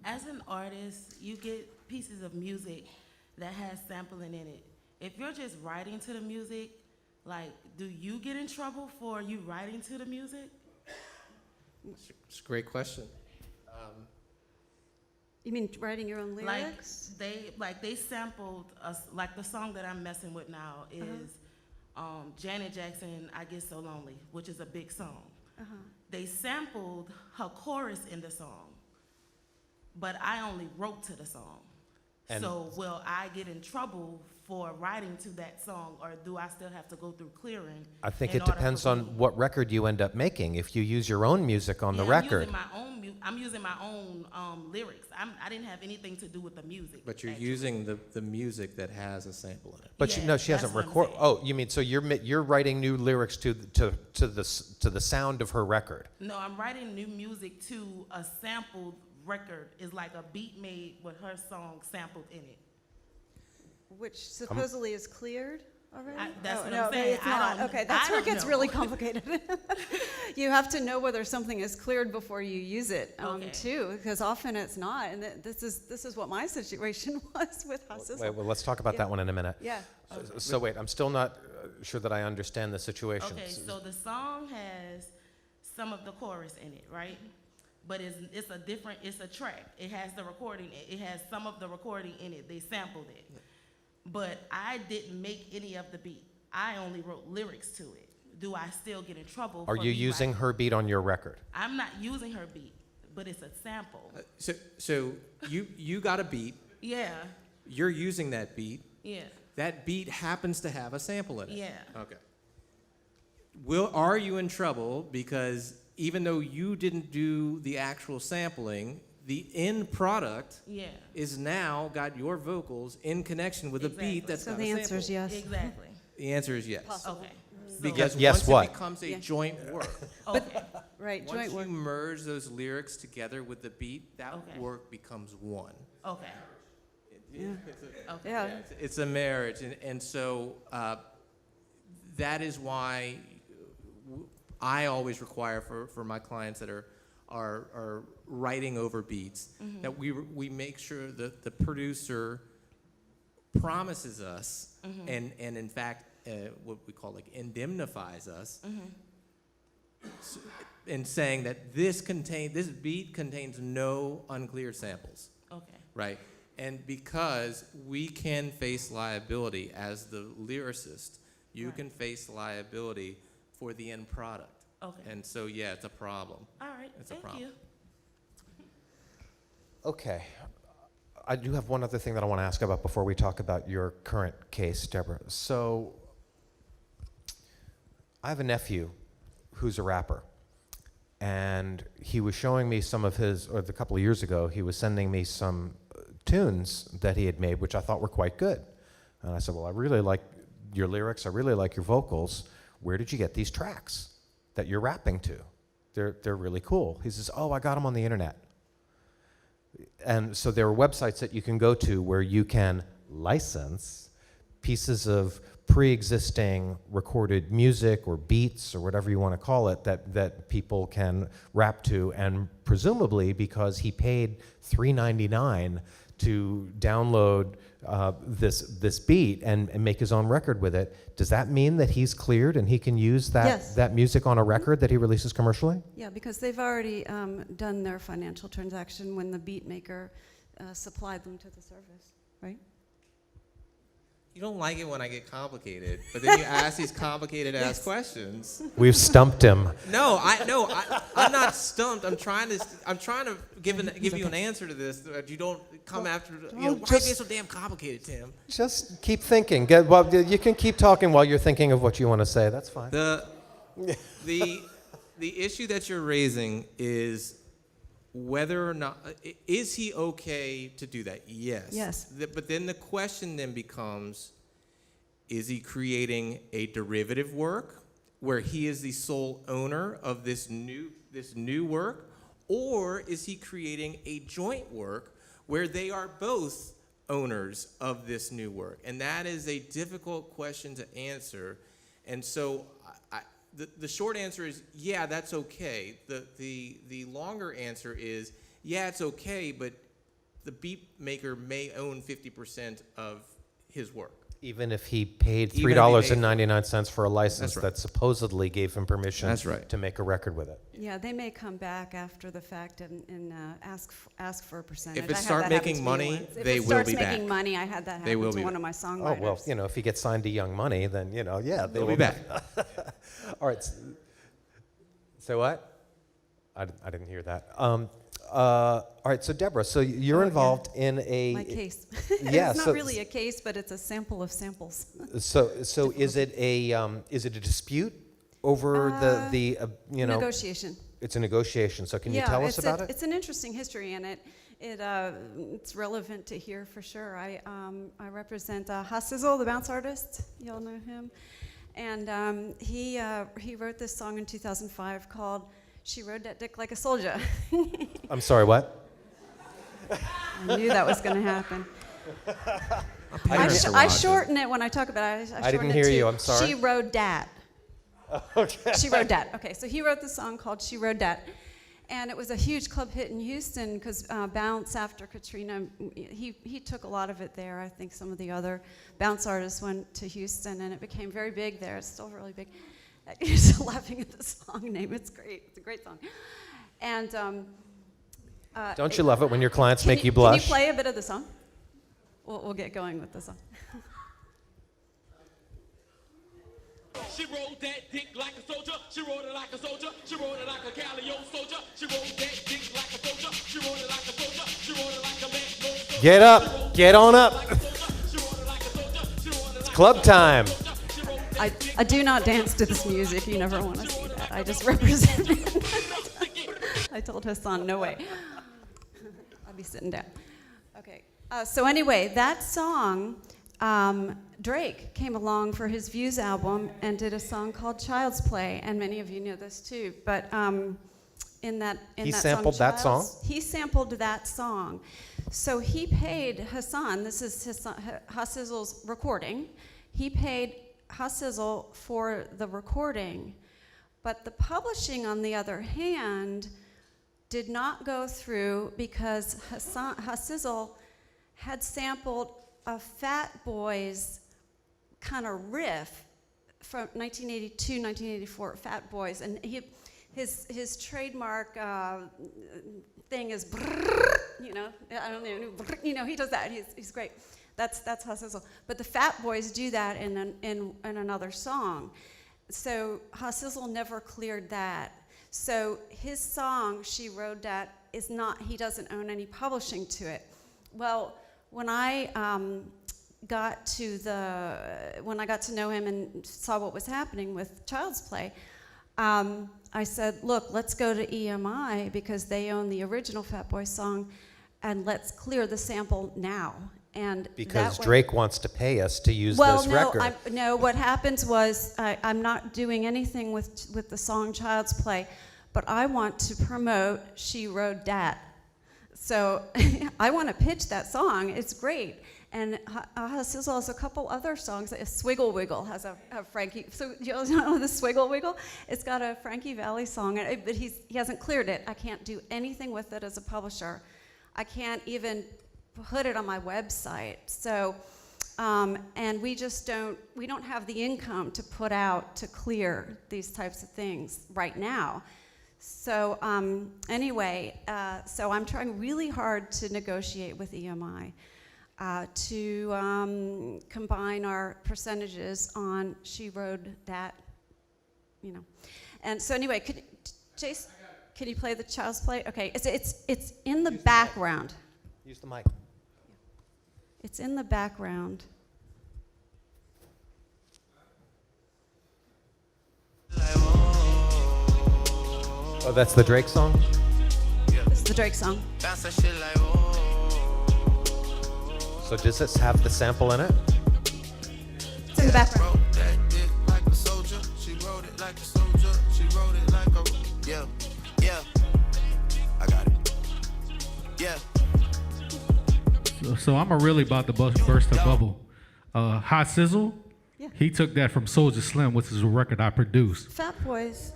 [SPEAKER 11] As an artist, you get pieces of music that has sampling in it. If you're just writing to the music, like, do you get in trouble for you writing to the music?
[SPEAKER 4] It's a great question.
[SPEAKER 3] You mean writing your own lyrics?
[SPEAKER 11] They sampled us, like the song that I'm messing with now is Janet Jackson, I Get So Lonely, which is a big song. They sampled her chorus in the song, but I only wrote to the song.
[SPEAKER 1] And-
[SPEAKER 11] So will I get in trouble for writing to that song, or do I still have to go through clearing?
[SPEAKER 1] I think
[SPEAKER 11] in
[SPEAKER 1] it
[SPEAKER 11] order
[SPEAKER 1] depends
[SPEAKER 11] for
[SPEAKER 1] on
[SPEAKER 11] me-
[SPEAKER 1] what record you end up making. If you use your own music on the
[SPEAKER 11] Yeah,
[SPEAKER 1] record.
[SPEAKER 11] I'm using my own lyrics. I didn't have anything to do with the music.
[SPEAKER 4] But you're
[SPEAKER 11] actually.
[SPEAKER 4] using the music that has a sample in it.
[SPEAKER 1] But
[SPEAKER 11] Yeah,
[SPEAKER 1] she hasn't
[SPEAKER 11] that's what I'm
[SPEAKER 1] recorded.
[SPEAKER 11] saying.
[SPEAKER 1] Oh, you mean so you're writing new lyrics to the sound of her record?
[SPEAKER 11] No, I'm writing new music to a sampled record. It's like a beat made with her song sampled in it.
[SPEAKER 3] Which supposedly is cleared already?
[SPEAKER 11] That's what
[SPEAKER 3] no,
[SPEAKER 11] I'm saying.
[SPEAKER 3] maybe it's
[SPEAKER 11] I
[SPEAKER 3] not.
[SPEAKER 11] don't-
[SPEAKER 3] Okay, that's
[SPEAKER 11] I
[SPEAKER 3] where it
[SPEAKER 11] don't
[SPEAKER 3] gets
[SPEAKER 11] know.
[SPEAKER 3] really complicated. You have to know whether something is cleared before you use it,
[SPEAKER 11] Okay.
[SPEAKER 3] too, because often it's not. And this is what my situation was with Hassism.
[SPEAKER 1] Wait, well, let's talk about
[SPEAKER 3] Yeah.
[SPEAKER 1] that one in a minute.
[SPEAKER 3] Yeah.
[SPEAKER 1] So wait, I'm still not sure that I understand the situation.
[SPEAKER 11] Okay, so the song has some of the chorus in it, right? But it's a track. It has the recording. It has some of the recording in it. They sampled it. But I didn't make any of the beat. I only wrote lyrics to it. Do I still get in trouble?
[SPEAKER 1] Are
[SPEAKER 11] for
[SPEAKER 1] you
[SPEAKER 11] me
[SPEAKER 1] using
[SPEAKER 11] writing?
[SPEAKER 1] her beat on your record?
[SPEAKER 11] I'm not using her beat, but it's a sample.
[SPEAKER 4] So you got a beat.
[SPEAKER 11] Yeah,
[SPEAKER 4] You're using that beat.
[SPEAKER 11] yeah,
[SPEAKER 4] That beat happens to have a sample in it.
[SPEAKER 11] yeah.
[SPEAKER 4] Okay. Are you in trouble because even though you didn't do the actual sampling, the end product
[SPEAKER 11] Yeah,
[SPEAKER 4] is now got your vocals in connection with a beat
[SPEAKER 11] Exactly.
[SPEAKER 4] that's
[SPEAKER 3] So
[SPEAKER 4] got
[SPEAKER 3] the
[SPEAKER 4] a
[SPEAKER 3] answer is
[SPEAKER 4] sample?
[SPEAKER 3] yes.
[SPEAKER 11] exactly.
[SPEAKER 4] The answer is yes.
[SPEAKER 11] Okay. So,
[SPEAKER 4] Because
[SPEAKER 1] Yes,
[SPEAKER 4] once
[SPEAKER 1] what?
[SPEAKER 4] it becomes a
[SPEAKER 3] Yeah.
[SPEAKER 4] joint work,
[SPEAKER 11] okay.
[SPEAKER 3] Right,
[SPEAKER 4] once
[SPEAKER 3] joint
[SPEAKER 4] you
[SPEAKER 3] work.
[SPEAKER 4] merge those lyrics together with the beat, that
[SPEAKER 11] Okay.
[SPEAKER 4] work becomes one.
[SPEAKER 11] Okay.
[SPEAKER 3] Yeah.
[SPEAKER 11] Okay.
[SPEAKER 3] Yeah.
[SPEAKER 4] It's a marriage, and so that is why I always require for my clients that are writing over beats that we make sure that the producer promises us and in fact what we call like indemnifies us in saying that this beat contains no uncleared samples.
[SPEAKER 11] Okay.
[SPEAKER 4] Right. And because we can face liability as the lyricist, you
[SPEAKER 11] Right.
[SPEAKER 4] can face liability for the end product.
[SPEAKER 11] Okay.
[SPEAKER 4] And so, yeah, it's a problem.
[SPEAKER 11] All right.
[SPEAKER 4] It's a
[SPEAKER 11] Thank
[SPEAKER 4] problem.
[SPEAKER 11] you.
[SPEAKER 1] Okay. I do have one other thing that I want to ask about before we talk about your current case, Deborah. So, I have a nephew who's a rapper, and he was showing me some of his, or a couple of years ago, he was sending me some tunes that he had made, which I thought were quite good. And I said, well, I really like your lyrics, I really like your vocals. Where did you get these tracks that you're rapping to? They're really cool. He says, oh, I got them on the internet. And so there are websites that you can go to where you can license pieces of pre-existing recorded music or beats or whatever you want to call it that people can rap to, and presumably because he paid $3.99 to download this beat and make his own record with it, does that mean that he's cleared and he can use that music on a record that he releases commercially?
[SPEAKER 3] Yeah, because they've already done their financial transaction when the beat maker supplied them to the service, right?
[SPEAKER 4] You don't like it when I get complicated, but then you ask these complicated ass questions.
[SPEAKER 1] We've stumped him.
[SPEAKER 4] I'm not stumped. I'm trying to give you an answer to this. That you don't come after. Why are you being so damn complicated, Tim?
[SPEAKER 1] Just keep thinking. Well, you can keep talking while you're thinking of what you want to say. That's fine.
[SPEAKER 4] The issue that you're raising is whether or not, is he okay to do that? Yes.
[SPEAKER 3] Yes.
[SPEAKER 4] But then the question then becomes, is he creating a derivative work where he is the sole owner of this new work, or is he creating a joint work where they are both owners of this new work? And that is a difficult question to answer. And so the short answer is, yeah, that's okay. The longer answer is, yeah, it's okay, but the beat maker may own 50% of his work.
[SPEAKER 1] Even if he paid
[SPEAKER 4] Even if he
[SPEAKER 1] $3.99 for a license
[SPEAKER 4] That's right.
[SPEAKER 1] that supposedly gave him permission
[SPEAKER 4] That's right.
[SPEAKER 1] to make a record with it.
[SPEAKER 3] Yeah, they may come back after the fact and ask for a percentage.
[SPEAKER 4] If it
[SPEAKER 3] I had
[SPEAKER 4] start
[SPEAKER 3] that happen
[SPEAKER 4] making
[SPEAKER 3] to me
[SPEAKER 4] money,
[SPEAKER 3] once.
[SPEAKER 4] they will be
[SPEAKER 3] If it starts making
[SPEAKER 4] back.
[SPEAKER 3] money, I had that
[SPEAKER 4] They
[SPEAKER 3] happen
[SPEAKER 4] will
[SPEAKER 3] to
[SPEAKER 4] be
[SPEAKER 3] one
[SPEAKER 4] back.
[SPEAKER 3] of my
[SPEAKER 1] Oh,
[SPEAKER 3] songwriters.
[SPEAKER 1] well, if he gets signed to Young Money, then, yeah,
[SPEAKER 4] They'll be back.
[SPEAKER 1] All right. So what? I didn't hear that. All right, so Deborah, so you're involved in a...
[SPEAKER 3] My case.
[SPEAKER 1] Yeah,
[SPEAKER 3] It's not
[SPEAKER 1] so-
[SPEAKER 3] really a case, but it's a sample of samples.
[SPEAKER 1] So is it a dispute over the
[SPEAKER 3] Negotiation.
[SPEAKER 1] It's a negotiation. So can you tell us about it?
[SPEAKER 3] It's an interesting history, and it's relevant to hear for sure. I represent Hasizzle, the bounce artist. Y'all know him, and he wrote this song in 2005 called "She Rode That Dick Like a Soldier."
[SPEAKER 1] I'm sorry, what?
[SPEAKER 3] I knew that was going to happen. I shorten it when I talk about it.
[SPEAKER 1] I didn't hear you. I'm sorry.
[SPEAKER 3] She Rode Dat.
[SPEAKER 1] Okay.
[SPEAKER 3] She Rode Dat. Okay, so he wrote the song called She Rode Dat. And it was a huge club hit in Houston because Bounce, after Katrina, he took a lot of it there. I think some of the other bounce artists went to Houston, and it became very big there. It's still really big. You're still laughing at the song name. It's great. It's a great song. And
[SPEAKER 1] Don't you love it when your clients make you
[SPEAKER 3] Can
[SPEAKER 1] blush?
[SPEAKER 3] you play a bit of the song? We'll get going with the song.
[SPEAKER 12] She rode that dick like a soldier. She rode it like a soldier. She rode it like a Calio soldier. She rode that dick like a soldier. She rode it like a soldier. She rode it like a man.
[SPEAKER 1] Get up. Get on up. It's club time.
[SPEAKER 3] I do not dance to this music. You never want to see that. I just represent it. I told Hassan, no way. I'll be sitting down. Okay. So anyway, that song, Drake came along for his Views album and did a song called Child's Play, and many of you know this too. But in that
[SPEAKER 1] He
[SPEAKER 3] that
[SPEAKER 1] sampled
[SPEAKER 3] song,
[SPEAKER 1] that song?
[SPEAKER 3] He sampled that song. So he paid Hassan. This is Hasizzle's recording. He paid Hasizzle for the recording, but the publishing, on the other hand, did not go through because Hasizzle had sampled a Fat Boys kind of riff from 1982, 1984, Fat Boys, and his trademark thing is, I don't know, he does that. He's great. That's Hasizzle. But the Fat Boys do that in another song, so Hassizzle never cleared that. So his song, She Wrote That, is not, he doesn't own any publishing to it. Well, when I got to know him and saw what was happening with Child's Play, I said, look, let's go to EMI because they own the original Fat Boy song, and let's clear the sample now. And
[SPEAKER 1] Because Drake wants to pay us to use this record.
[SPEAKER 3] No, what happens was I'm not doing anything with the song Child's Play, but I want to promote She Wrote Dat. So I want to pitch that song. It's great. And Hassizzle has a couple other songs. Swiggle Wiggle has a Frankie. So you know the Swiggle Wiggle? It's got a Frankie Valli song, but he hasn't cleared it. I can't do anything with it as a publisher. I can't even put it on my website. So, and we don't have the income to put out to clear these types of things right now. So anyway, so I'm trying really hard to negotiate with EMI to combine our percentages on She Wrote That, you know. And so anyway, Jace, can you play the Child's Play? Okay, it's in the background.
[SPEAKER 1] Use the mic.
[SPEAKER 3] It's in the background.
[SPEAKER 1] Oh, that's the Drake song?
[SPEAKER 3] This is the Drake song.
[SPEAKER 1] So does this have the sample in it?
[SPEAKER 3] It's in the background.
[SPEAKER 12] I got it. Yeah.
[SPEAKER 8] So I'm really about to burst a bubble. Hot Sizzle,
[SPEAKER 3] Yeah.
[SPEAKER 8] he took that from Soulja Slim, which is a record I produced.
[SPEAKER 3] Fat Boys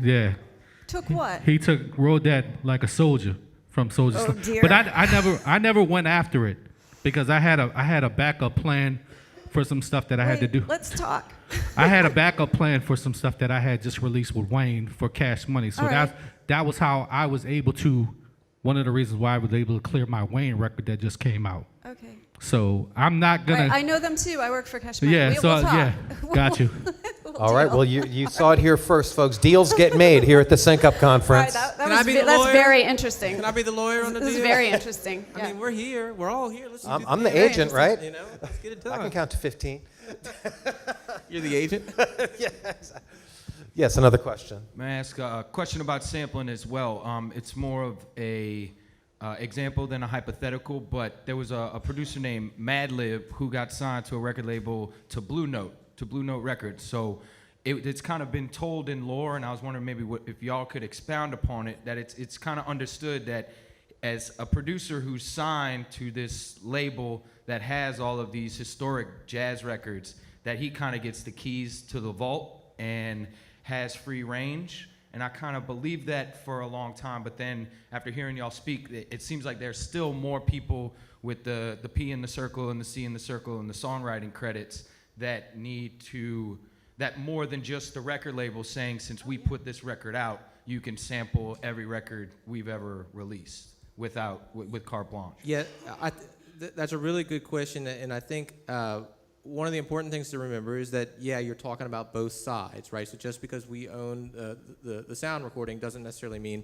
[SPEAKER 8] Yeah.
[SPEAKER 3] took what?
[SPEAKER 8] He wrote that like a soldier from Soulja
[SPEAKER 3] Oh,
[SPEAKER 8] Slim.
[SPEAKER 3] dear.
[SPEAKER 8] But I never went after it because I had a backup plan for some stuff that I had to do.
[SPEAKER 3] Let's talk.
[SPEAKER 8] I had a backup plan for some stuff that I had just released with Wayne for Cash Money. So
[SPEAKER 3] All right.
[SPEAKER 8] that was how I was able to, one of the reasons why I was able to clear my Wayne record that just came out.
[SPEAKER 3] Okay.
[SPEAKER 8] So I'm not gonna.
[SPEAKER 3] I know them too. I work for Cash Money.
[SPEAKER 8] Yeah,
[SPEAKER 3] We'll
[SPEAKER 8] so
[SPEAKER 3] talk.
[SPEAKER 8] yeah, got you.
[SPEAKER 1] All right, well, you saw it here first, folks. Deals get made here at the Sync Up
[SPEAKER 3] All right,
[SPEAKER 1] Conference.
[SPEAKER 3] that's very interesting.
[SPEAKER 4] Can I be the lawyer on the deal?
[SPEAKER 3] This is very interesting.
[SPEAKER 4] I mean, we're here. We're all here. Let's
[SPEAKER 1] I'm
[SPEAKER 4] do
[SPEAKER 1] the
[SPEAKER 4] very
[SPEAKER 1] agent,
[SPEAKER 4] interesting,
[SPEAKER 1] right?
[SPEAKER 4] You know, let's get it done.
[SPEAKER 1] I can count to 15.
[SPEAKER 4] You're the agent.
[SPEAKER 1] Yes, another question.
[SPEAKER 13] May I ask a question about sampling as well? It's more of a example than a hypothetical, but there was a producer named Madlib who got signed to a record label to Blue Note Records. So it's kind of been told in lore, and I was wondering maybe if y'all could expound upon it, that it's kind of understood that as a producer who's signed to this label that has all of these historic jazz records, that he kind of gets the keys to the vault and has free range. And I kind of believed that for a long time, but then after hearing y'all speak, it seems like there's still more people with the P in the circle and the C in the circle and the songwriting credits that that more than just the record label saying, since we put this record out, you can sample every record we've ever released with carte blanche.
[SPEAKER 4] Yeah, that's a really good question, and I think one of the important things to remember is that, yeah, you're talking about both sides, right? So just because we own the sound recording doesn't necessarily mean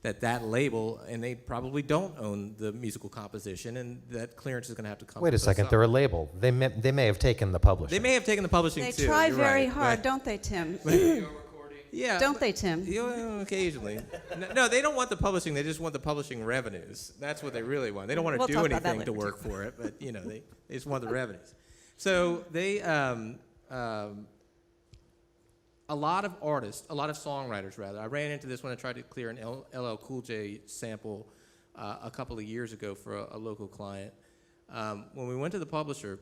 [SPEAKER 4] that label, and they probably don't own the musical composition, and that clearance is going to have to come.
[SPEAKER 1] Wait a second, they're a label. They may have taken the publishing.
[SPEAKER 4] They may have taken the publishing
[SPEAKER 3] They
[SPEAKER 4] too.
[SPEAKER 3] try
[SPEAKER 4] you're
[SPEAKER 3] very
[SPEAKER 4] right,
[SPEAKER 3] hard,
[SPEAKER 4] but-
[SPEAKER 3] don't they, Tim?
[SPEAKER 4] Yeah.
[SPEAKER 3] Don't they, Tim?
[SPEAKER 4] Occasionally. No, they don't want the publishing. They just want the publishing revenues. That's what they really want. They don't want to
[SPEAKER 3] We'll
[SPEAKER 4] do
[SPEAKER 3] talk about that
[SPEAKER 4] anything to
[SPEAKER 3] later,
[SPEAKER 4] work for it, but they just want the revenues. So they, a lot of artists, a lot of songwriters rather. I ran into this when I tried to clear an LL Cool J sample a couple of years ago for a local client. When we went to the publisher,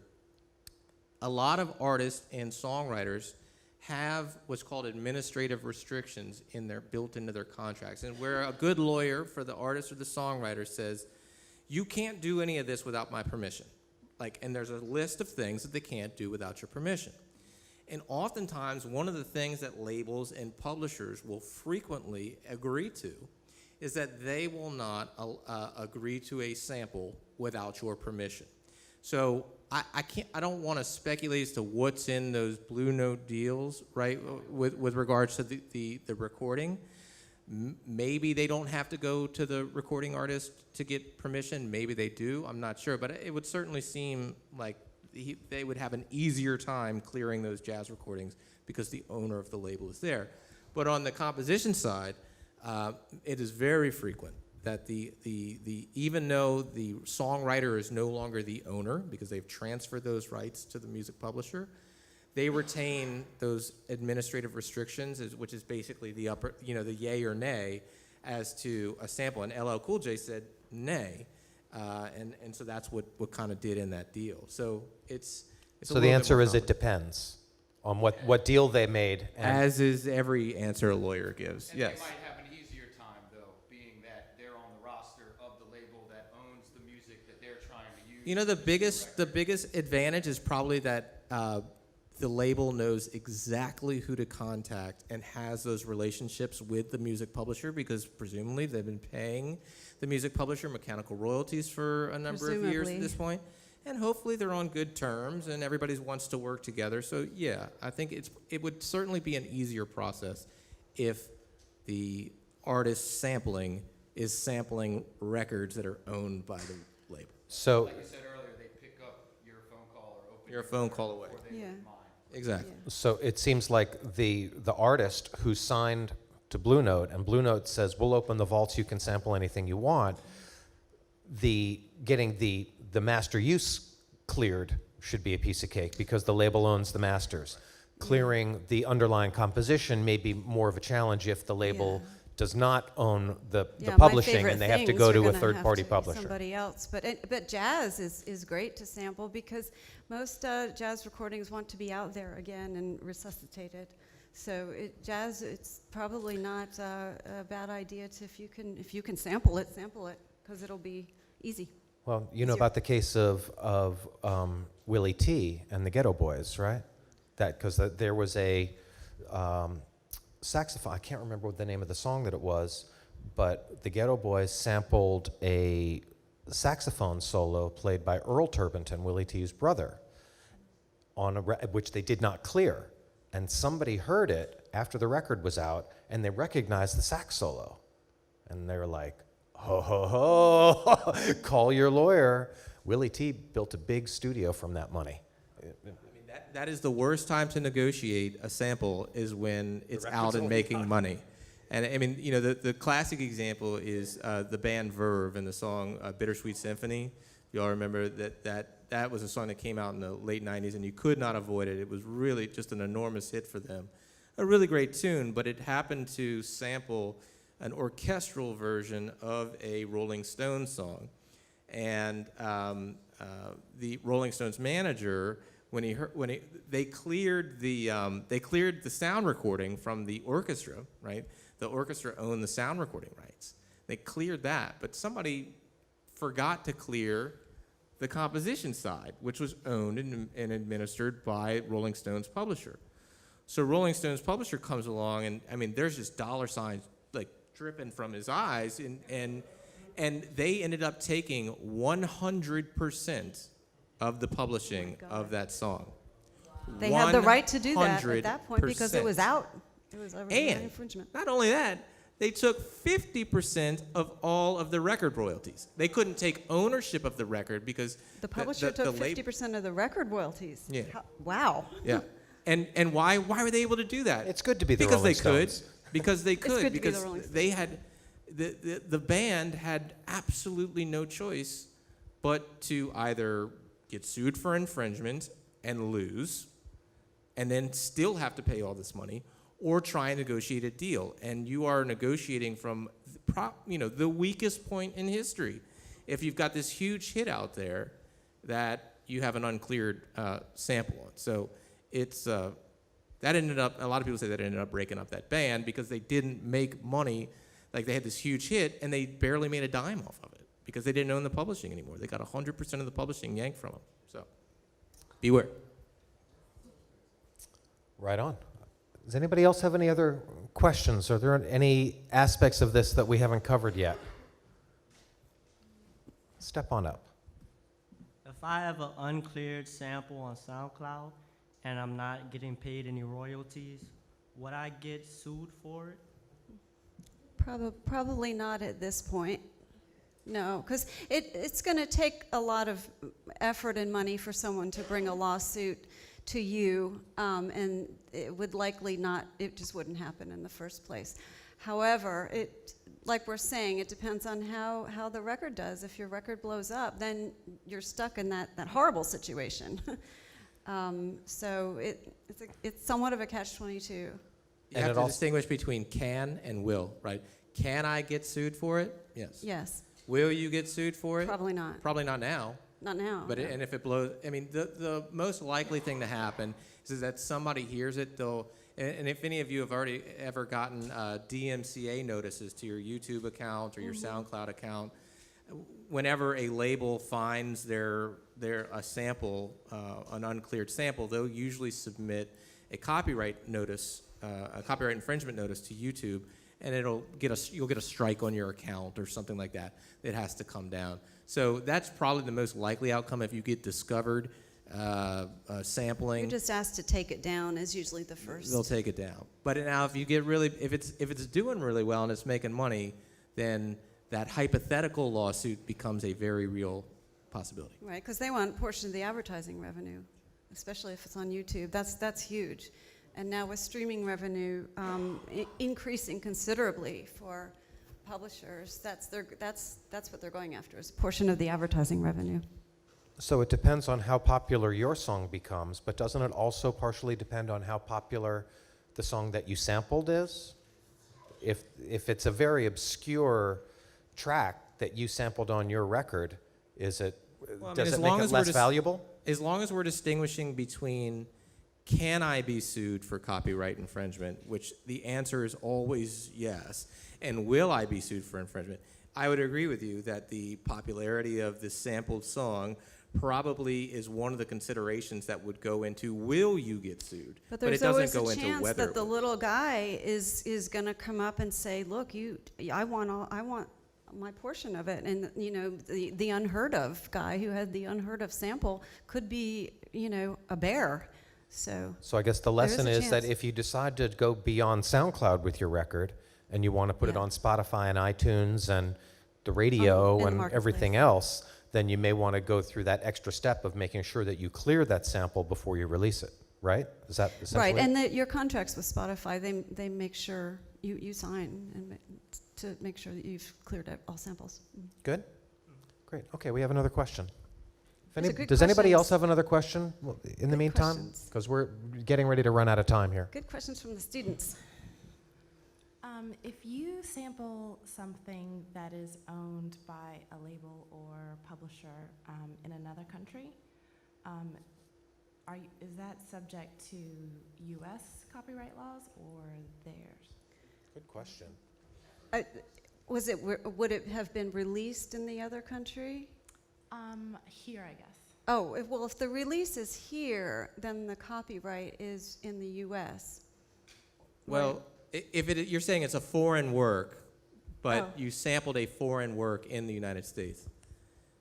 [SPEAKER 4] a lot of artists and songwriters have what's called administrative restrictions built into their contracts. And where a good lawyer for the artist or the songwriter says, you can't do any of this without my permission. And there's a list of things that they can't do without your permission. And oftentimes, one of the things that labels and publishers will frequently agree to is that they will not agree to a sample without your permission. So I don't want to speculate as to what's in those Blue Note deals, right? With regards to the recording. Maybe they don't have to go to the recording artist to get permission. Maybe they do. I'm not sure, but it would certainly seem like they would have an easier time clearing those jazz recordings because the owner of the label is there. But on the composition side, it is very frequent that even though the songwriter is no longer the owner because they've transferred those rights to the music publisher, they retain those administrative restrictions, which is basically the the yay or nay as to a sample. And LL Cool J said nay, and so that's what kind of did in that deal. So it's
[SPEAKER 1] So the answer is it depends on what deal they made.
[SPEAKER 4] As is every answer a lawyer gives.
[SPEAKER 13] And
[SPEAKER 4] yes.
[SPEAKER 13] they might have an easier time, though, being that they're on the roster of the label that owns the music that they're trying to use.
[SPEAKER 4] You know, the biggest advantage is probably that the label knows exactly who to contact and has those relationships with the music publisher because presumably they've been paying the music publisher mechanical royalties for a number of years at this point. And hopefully they're on good terms and everybody wants to work together. So yeah, I think it would certainly be an easier process if the artist sampling is sampling records that are owned by the label.
[SPEAKER 1] So,
[SPEAKER 13] like you said earlier, they pick up your phone call or open
[SPEAKER 4] You're a phone call away.
[SPEAKER 3] Yeah.
[SPEAKER 4] Exactly.
[SPEAKER 3] Yeah.
[SPEAKER 1] So it seems like the artist who signed to Blue Note, and Blue Note says, we'll open the vaults, you can sample anything you want, getting the master use cleared should be a piece of cake because the label owns the masters. Clearing the underlying composition may be more of a challenge if the label does not own the publishing and they have to go to a third-party publisher.
[SPEAKER 3] Somebody else, but jazz is great to sample because most jazz recordings want to be out there again and resuscitated. So jazz, it's probably not a bad idea to if you can sample it because it'll be easy.
[SPEAKER 1] Well, you know about the case of Willie T. and the Ghetto Boys, right? Because there was a saxophone, I can't remember what the name of the song that it was, but the Ghetto Boys sampled a saxophone solo played by Earl Turbinton, Willie T.'s brother, which they did not clear. And somebody heard it after the record was out, and they recognized the sax solo. And they were like, ho, ho, ho, call your lawyer. Willie T. built a big studio from that money.
[SPEAKER 4] That is the worst time to negotiate a sample is when it's out and making money. And I mean, you know, the classic example is the band Verve and the song Bittersweet Symphony. Y'all remember that was a song that came out in the late 90s and you could not avoid it. It was really just an enormous hit for them. A really great tune, but it happened to sample an orchestral version of a Rolling Stones song. And the Rolling Stones manager, they cleared the sound recording from the orchestra, right? The orchestra owned the sound recording rights. They cleared that, but somebody forgot to clear the composition side, which was owned and administered by Rolling Stones publisher. So Rolling Stones publisher comes along, and I mean, there's just dollar signs like dripping from his eyes, and they ended up taking 100% of the publishing of that song.
[SPEAKER 3] They had the right to do that at that point because it was out. It was over infringement.
[SPEAKER 4] Not only that, they took 50% of all of the record royalties. They couldn't take ownership of the record because
[SPEAKER 3] the publisher took 50% of the record royalties.
[SPEAKER 4] Yeah.
[SPEAKER 3] Wow.
[SPEAKER 4] Yeah. And why were they able to do that?
[SPEAKER 1] It's good to be the Rolling Stones.
[SPEAKER 4] Because they
[SPEAKER 3] It's good
[SPEAKER 4] could.
[SPEAKER 3] to be the
[SPEAKER 4] Because
[SPEAKER 3] Rolling Stones.
[SPEAKER 4] they had the band had absolutely no choice but to either get sued for infringement and lose, and then still have to pay all this money, or try and negotiate a deal. And you are negotiating from the weakest point in history. If you've got this huge hit out there that you have an uncleared sample on. So it's that ended up, a lot of people say that ended up breaking up that band because they didn't make money. Like they had this huge hit and they barely made a dime off of it because they didn't own the publishing anymore. They got 100% of the publishing yanked from them. So beware.
[SPEAKER 1] Right on. Does anybody else have any other questions? Are there any aspects of this that we haven't covered yet? Step on up.
[SPEAKER 14] If I have an uncleared sample on SoundCloud and I'm not getting paid any royalties, would I get sued for it?
[SPEAKER 3] Probably not at this point. No, because it's going to take a lot of effort and money for someone to bring a lawsuit to you, and it would likely not, it just wouldn't happen in the first place. However, like we're saying, it depends on how the record does. If your record blows up, then you're stuck in that horrible situation. So it's somewhat of a catch-22.
[SPEAKER 4] You have to distinguish between can and will, right? Can I get sued for it? Yes.
[SPEAKER 3] Yes.
[SPEAKER 4] Will you get sued for it?
[SPEAKER 3] Probably not.
[SPEAKER 4] Probably not now.
[SPEAKER 3] Not now.
[SPEAKER 4] But and if it blows, I mean, the most likely thing to happen is that somebody hears it. And if any of you have already ever gotten DMCA notices to your YouTube account or your SoundCloud account, whenever a label finds a sample, an uncleared sample, they'll usually submit a copyright notice, a copyright infringement notice to YouTube, and you'll get a strike on your account or something like that. It has to come down. So that's probably the most likely outcome if you get discovered sampling.
[SPEAKER 3] You're just asked to take it down is usually the first.
[SPEAKER 4] They'll take it down. But now if you get if it's doing really well and it's making money, then that hypothetical lawsuit becomes a very real possibility.
[SPEAKER 3] Right, because they want a portion of the advertising revenue, especially if it's on YouTube. That's huge. And now with streaming revenue increasing considerably for publishers, that's what they're going after, is a portion of the advertising revenue.
[SPEAKER 1] So it depends on how popular your song becomes, but doesn't it also partially depend on how popular the song that you sampled is? If it's a very obscure track that you sampled on your record, does it make it less valuable?
[SPEAKER 4] As long as we're distinguishing between can I be sued for copyright infringement, which the answer is always yes, and will I be sued for infringement, I would agree with you that the popularity of this sampled song probably is one of the considerations that would go into will you get sued.
[SPEAKER 3] But
[SPEAKER 4] it
[SPEAKER 3] there's
[SPEAKER 4] doesn't
[SPEAKER 3] always
[SPEAKER 4] go
[SPEAKER 3] a
[SPEAKER 4] into
[SPEAKER 3] chance
[SPEAKER 4] whether
[SPEAKER 3] that the little guy is going to come up and say, "Look, I want my portion of it." And the unheard of guy who had the unheard of sample could be a bear. So
[SPEAKER 1] I guess the lesson is that if you decide to go beyond SoundCloud with your record and you want to put it on Spotify and iTunes and the radio and everything else, then you may want to go through that extra step of making sure that you clear that sample before you release it, right? Is that essentially
[SPEAKER 3] right? And your contracts with Spotify, they make sure you sign and to make sure that you've cleared out all samples.
[SPEAKER 1] Good? Great. Okay, we have another question.
[SPEAKER 3] Does
[SPEAKER 1] anybody else have another question in the meantime? Because we're getting ready to run out of time here.
[SPEAKER 3] Good questions from the students.
[SPEAKER 15] If you sample something that is owned by a label or publisher in another country, is that subject to U.S. copyright laws or theirs?
[SPEAKER 1] Good question.
[SPEAKER 3] Would it have been released in the other country?
[SPEAKER 15] Here, I guess.
[SPEAKER 3] Oh, well, if the release is here, then the copyright is in the U.S.
[SPEAKER 4] Well, if you're saying it's a foreign work, but you sampled a foreign work in the United States.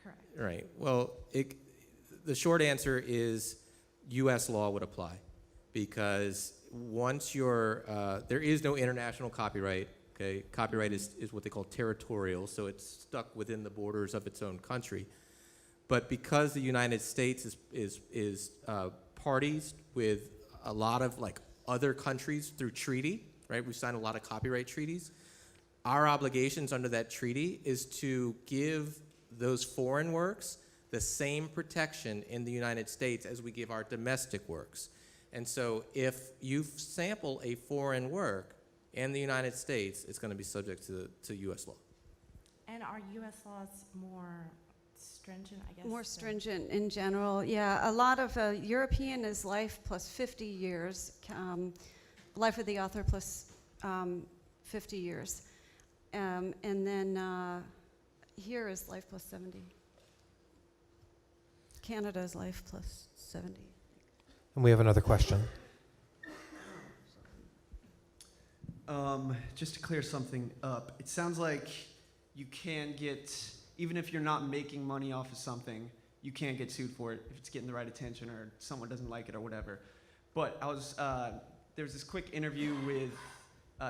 [SPEAKER 15] Correct.
[SPEAKER 4] Right. Well, the short answer is U.S. law would apply, because once there is no international copyright. Okay, copyright is what they call territorial, so it's stuck within the borders of its own country. But because the United States is parties with a lot of other countries through treaty, right? We've signed a lot of copyright treaties. Our obligations under that treaty is to give those foreign works the same protection in the United States as we give our domestic works. And so if you sample a foreign work in the United States, it's going to be subject to U.S. law.
[SPEAKER 15] And are U.S. laws more stringent, I guess?
[SPEAKER 3] More stringent in general, yeah. A lot of European is life plus 50 years, life of the author plus 50 years. And then here is life plus 70. Canada is life plus 70.
[SPEAKER 1] And we have another question.
[SPEAKER 16] Just to clear something up, it sounds like you can get, even if you're not making money off of something, you can't get sued for it if it's getting the right attention or someone doesn't like it or whatever. But there was this quick interview with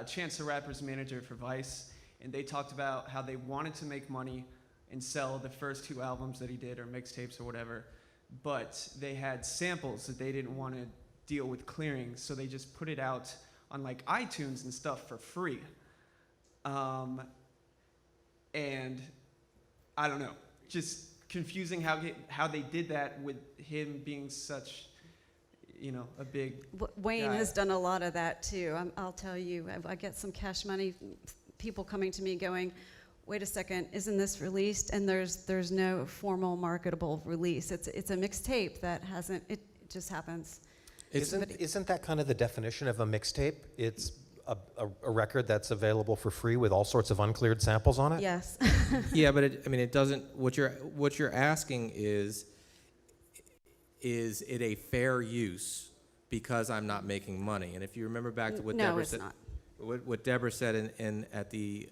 [SPEAKER 16] Chance the Rapper's manager for Vice, and they talked about how they wanted to make money and sell the first 2 albums that he did, or mixtapes or whatever, but they had samples that they didn't want to deal with clearing, so they just put it out on like iTunes and stuff for free. And I don't know, just confusing how they did that with him being such, a big
[SPEAKER 3] Wayne
[SPEAKER 16] guy.
[SPEAKER 3] has done a lot of that too. I'll tell you, I get some Cash Money people coming to me going, wait a second, isn't this released? And there's no formal marketable release. It's a mixtape that hasn't, it just happens.
[SPEAKER 1] Isn't that kind of the definition of a mixtape? It's a record that's available for free with all sorts of uncleared samples on it?
[SPEAKER 3] Yes.
[SPEAKER 4] Yeah, but it doesn't. What you're asking is it a fair use because I'm not making money? And if you remember back to what Deborah said, what Deborah said at the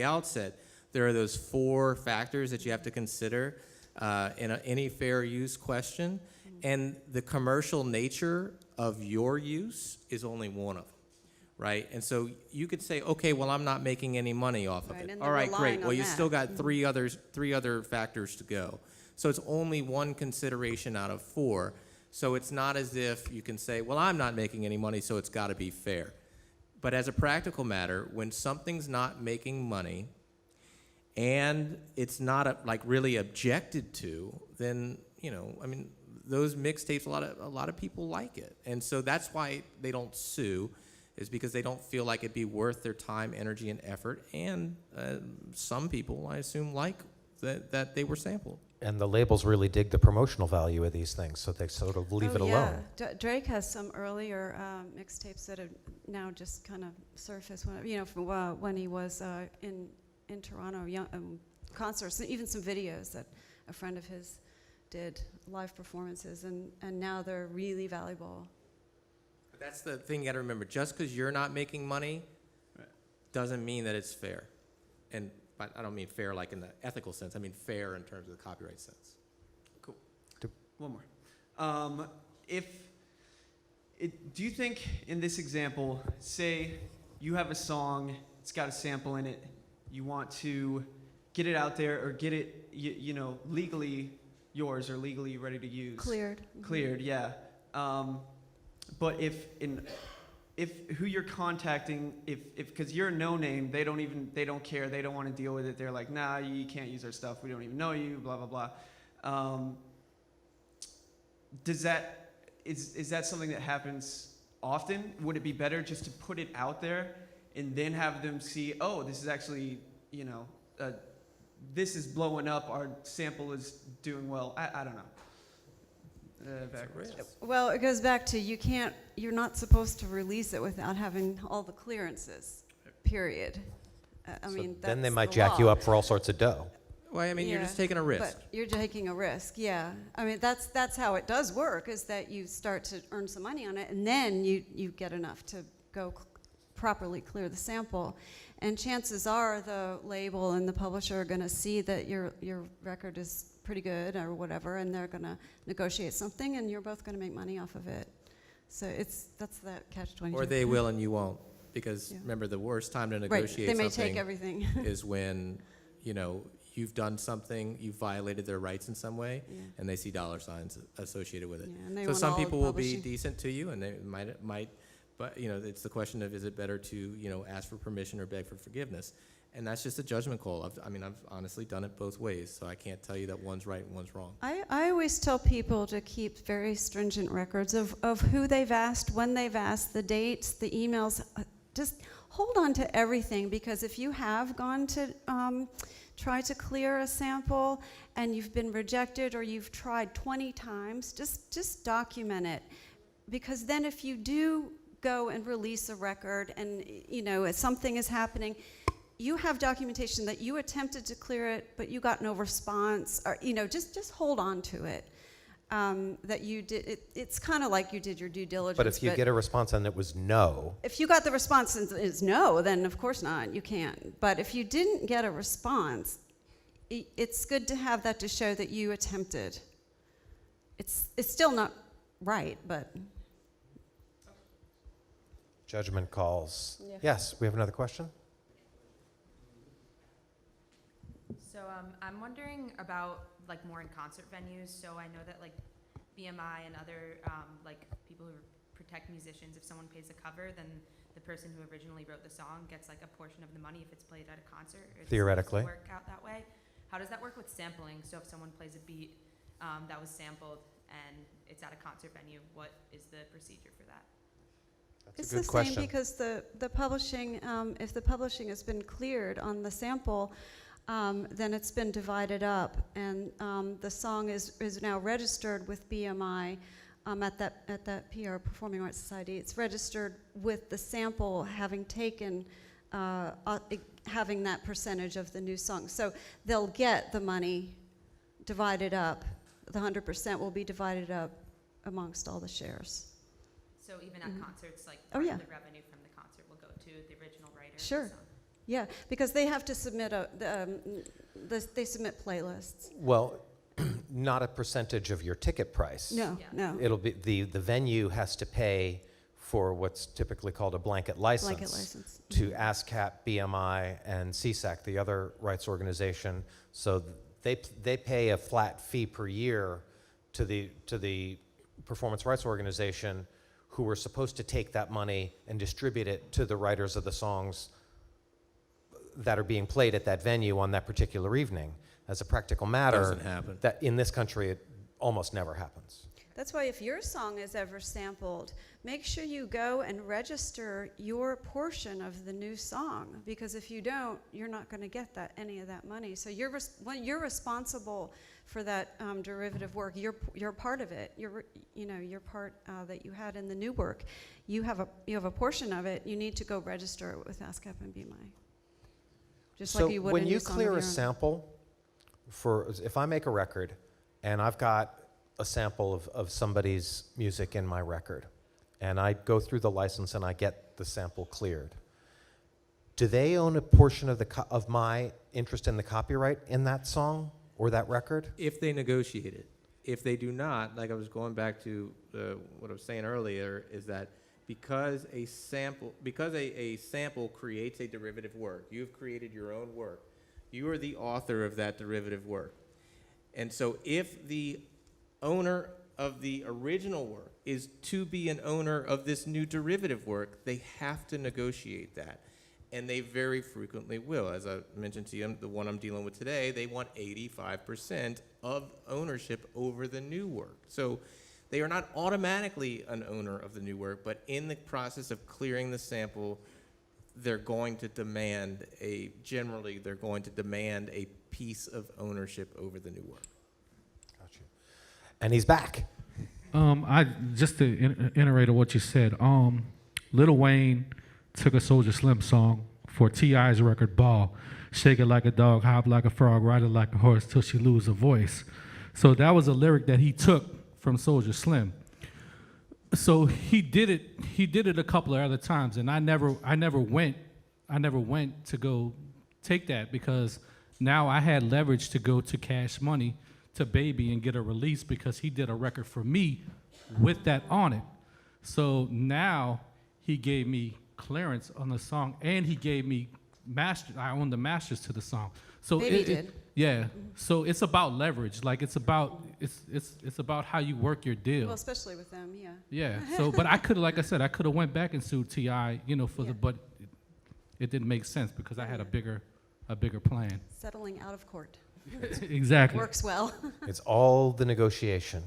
[SPEAKER 4] outset, there are those 4 factors that you have to consider in any fair use question, and the commercial nature of your use is only one of them. Right, and so you could say, okay, well, I'm not making any money off of it. All right, great. Well, you still got 3 other factors to go. So it's only one consideration out of 4. So it's not as if you can say, well, I'm not making any money, so it's got to be fair. But as a practical matter, when something's not making money and it's not really objected to, then those mixtapes, a lot of people like it, and so that's why they don't sue. Is because they don't feel like it'd be worth their time, energy, and effort. And some people, I assume, like that they were sampled.
[SPEAKER 1] And the labels really dig the promotional value of these things, so they sort of leave it alone.
[SPEAKER 3] Drake has some earlier mixtapes that have now just kind of surfaced. From when he was in Toronto, concerts, even some videos that a friend of his did, live performances, and now they're really valuable.
[SPEAKER 4] That's the thing you got to remember. Just because you're not making money doesn't mean that it's fair. But I don't mean fair like in the ethical sense. I mean fair in terms of the copyright sense.
[SPEAKER 16] Cool. One more. Do you think in this example, say you have a song, it's got a sample in it, you want to get it out there or get it, legally yours or legally ready to use?
[SPEAKER 3] Cleared.
[SPEAKER 16] Cleared, yeah. But if who you're contacting, because you're a no name, they don't care, they don't want to deal with it. They're like, nah, you can't use our stuff. We don't even know you. Blah blah blah. Is that something that happens often? Would it be better just to put it out there and then have them see, oh, this is actually, this is blowing up. Our sample is doing well. I don't know.
[SPEAKER 3] Well, it goes back to you're not supposed to release it without having all the clearances, period.
[SPEAKER 1] Then they might jack you up for all sorts of dough.
[SPEAKER 4] Well, you're just taking a risk.
[SPEAKER 3] But you're taking a risk, yeah. That's how it does work, is that you start to earn some money on it, and then you get enough to go properly clear the sample. And chances are the label and the publisher are going to see that your record is pretty good or whatever, and they're going to negotiate something, and you're both going to make money off of it. So that's that catch-22.
[SPEAKER 4] Or they will and you won't, because remember, the worst time to negotiate
[SPEAKER 3] they may
[SPEAKER 4] something
[SPEAKER 3] take everything.
[SPEAKER 4] is when you've done something, you've violated their rights in some way, and they see dollar signs associated with it.
[SPEAKER 3] Yeah,
[SPEAKER 4] so some people will be decent to you, and they might, but it's the question of, is it better to ask for permission or beg for forgiveness? And that's just a judgment call. I've honestly done it both ways, so I can't tell you that one's right and one's wrong.
[SPEAKER 3] I always tell people to keep very stringent records of who they've asked, when they've asked, the dates, the emails. Just hold on to everything, because if you have gone to try to clear a sample and you've been rejected, or you've tried 20 times, just document it. Because then if you do go and release a record and if something is happening, you have documentation that you attempted to clear it, but you got no response, or just hold on to it. That you did. It's kind of like you did your due diligence.
[SPEAKER 1] But if you get a response and it was no.
[SPEAKER 3] If you got the response and it's no, then of course not. You can't. But if you didn't get a response, it's good to have that to show that you attempted. it's still not right, but.
[SPEAKER 1] Judgment calls.
[SPEAKER 3] Yeah.
[SPEAKER 1] Yes, we have another question.
[SPEAKER 17] So I'm wondering about like more in concert venues. So I know that like BMI and other like people who protect musicians, if someone pays a cover, then the person who originally wrote the song gets like a portion of the money if it's played at a concert. Or
[SPEAKER 1] Theoretically.
[SPEAKER 17] does it work out that way? How does that work with sampling? So if someone plays a beat that was sampled and it's at a concert venue, what is the procedure for that?
[SPEAKER 1] That's
[SPEAKER 3] It's
[SPEAKER 1] a good
[SPEAKER 3] the
[SPEAKER 1] question.
[SPEAKER 3] same because the publishing, if the publishing has been cleared on the sample, then it's been divided up, and the song is now registered with BMI at that PR Performing Arts Society. It's registered with the sample having taken having that percentage of the new song. So they'll get the money divided up. The 100% will be divided up amongst all the shares.
[SPEAKER 17] So even at concerts, like
[SPEAKER 3] Oh,
[SPEAKER 17] part
[SPEAKER 3] yeah.
[SPEAKER 17] of the revenue from the concert will go to the original writer of the
[SPEAKER 3] Sure.
[SPEAKER 17] song.
[SPEAKER 3] Yeah, because they have to submit they submit playlists.
[SPEAKER 1] Well, not a percentage of your ticket price.
[SPEAKER 3] No,
[SPEAKER 17] Yeah.
[SPEAKER 3] no.
[SPEAKER 1] It'll be the venue has to pay for what's typically called a blanket license.
[SPEAKER 3] Blanket license.
[SPEAKER 1] To ASCAP, BMI, and CSAC, the other rights organization. So they pay a flat fee per year to the performance rights organization, who are supposed to take that money and distribute it to the writers of the songs that are being played at that venue on that particular evening. As a practical matter,
[SPEAKER 4] Doesn't happen.
[SPEAKER 1] that in this country it almost never happens.
[SPEAKER 3] That's why if your song is ever sampled, make sure you go and register your portion of the new song, because if you don't, you're not going to get any of that money. So you're responsible for that derivative work. You're part of it. Your part that you had in the new work. You have a portion of it. You need to go register it with ASCAP and BMI. Just
[SPEAKER 1] So
[SPEAKER 3] like you would
[SPEAKER 1] when
[SPEAKER 3] a
[SPEAKER 1] you
[SPEAKER 3] new song of
[SPEAKER 1] clear
[SPEAKER 3] your
[SPEAKER 1] a
[SPEAKER 3] own.
[SPEAKER 1] sample, if I make a record and I've got a sample of somebody's music in my record, and I go through the license and I get the sample cleared, do they own a portion of my interest in the copyright in that song or that record?
[SPEAKER 4] If they negotiate it. If they do not, like I was going back to what I was saying earlier, is that because a sample creates a derivative work, you've created your own work. You are the author of that derivative work. And so if the owner of the original work is to be an owner of this new derivative work, they have to negotiate that. And they very frequently will. As I mentioned to you, the one I'm dealing with today, they want 85% of ownership over the new work. So they are not automatically an owner of the new work, but in the process of clearing the sample, they're going to demand a piece of ownership over the new work.
[SPEAKER 1] Gotcha. And he's back.
[SPEAKER 8] Just to iterate on what you said, Lil Wayne took a Soulja Slim song for T.I.'s record Ball, shake it like a dog, hop like a frog, ride it like a horse till she lose her voice. So that was a lyric that he took from Soulja Slim. So he did it a couple of other times, and I never went to go take that, because now I had leverage to go to Cash Money, to Baby, and get a release, because he did a record for me with that on it. So now he gave me clearance on the song, and he gave me I own the masters to the song. So
[SPEAKER 3] Baby did.
[SPEAKER 8] Yeah. So it's about leverage. Like it's about how you work your deal.
[SPEAKER 3] Well, especially with them, yeah.
[SPEAKER 8] Yeah. So, but I could, like I said, I could have went back and sued T.I., but it didn't make sense because I had a bigger plan.
[SPEAKER 3] Settling out of court.
[SPEAKER 8] Exactly.
[SPEAKER 3] Works well.
[SPEAKER 1] It's all the negotiation.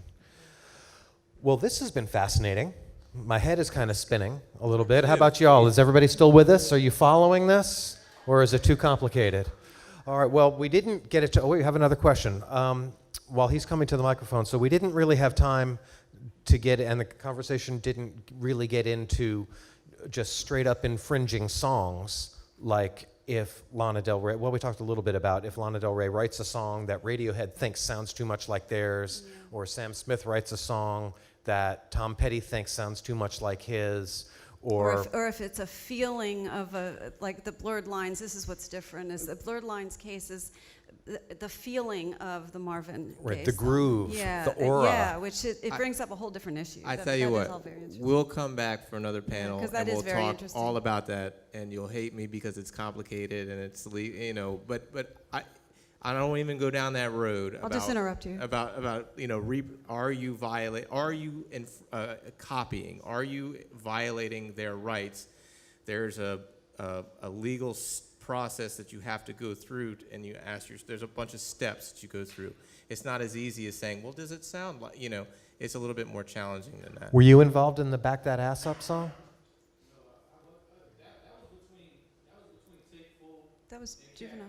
[SPEAKER 1] Well, this has been fascinating. My head is kind of spinning a little bit. How about y'all? Is everybody still with us? Are you following this? Or is it too complicated? All right, well, we didn't get it to... Oh, we have another question. While he's coming to the microphone, so we didn't really have time to get... And the conversation didn't really get into just straight up infringing songs, like if Lana Del Rey... Well, we talked a little bit about if Lana Del Rey writes a song that Radiohead thinks sounds too much like theirs, or Sam Smith writes a song that Tom Petty thinks sounds too much like his, or
[SPEAKER 3] if it's a feeling of like the Blurred Lines. This is what's different, is the Blurred Lines case is the feeling of the Marvin
[SPEAKER 1] Right,
[SPEAKER 3] Gaye
[SPEAKER 1] the
[SPEAKER 3] song.
[SPEAKER 1] groove,
[SPEAKER 3] Yeah,
[SPEAKER 1] the aura.
[SPEAKER 3] Yeah, which it brings up a whole different issue.
[SPEAKER 4] I
[SPEAKER 3] That-
[SPEAKER 4] tell you
[SPEAKER 3] that is
[SPEAKER 4] what,
[SPEAKER 3] all very interesting.
[SPEAKER 4] we'll come back for another panel
[SPEAKER 3] 'cause that
[SPEAKER 4] and
[SPEAKER 3] is
[SPEAKER 4] we'll
[SPEAKER 3] very
[SPEAKER 4] talk
[SPEAKER 3] interesting.
[SPEAKER 4] all about that, and you'll hate me because it's complicated and it's but I don't even go down that road.
[SPEAKER 3] I'll just interrupt you.
[SPEAKER 4] About are you copying? Are you violating their rights? There's a legal process that you have to go through, and you ask there's a bunch of steps that you go through. It's not as easy as saying, well, does it sound like, it's a little bit more challenging than that.
[SPEAKER 1] Were you involved in the Back That Ass Up song?
[SPEAKER 3] That was Juvenile.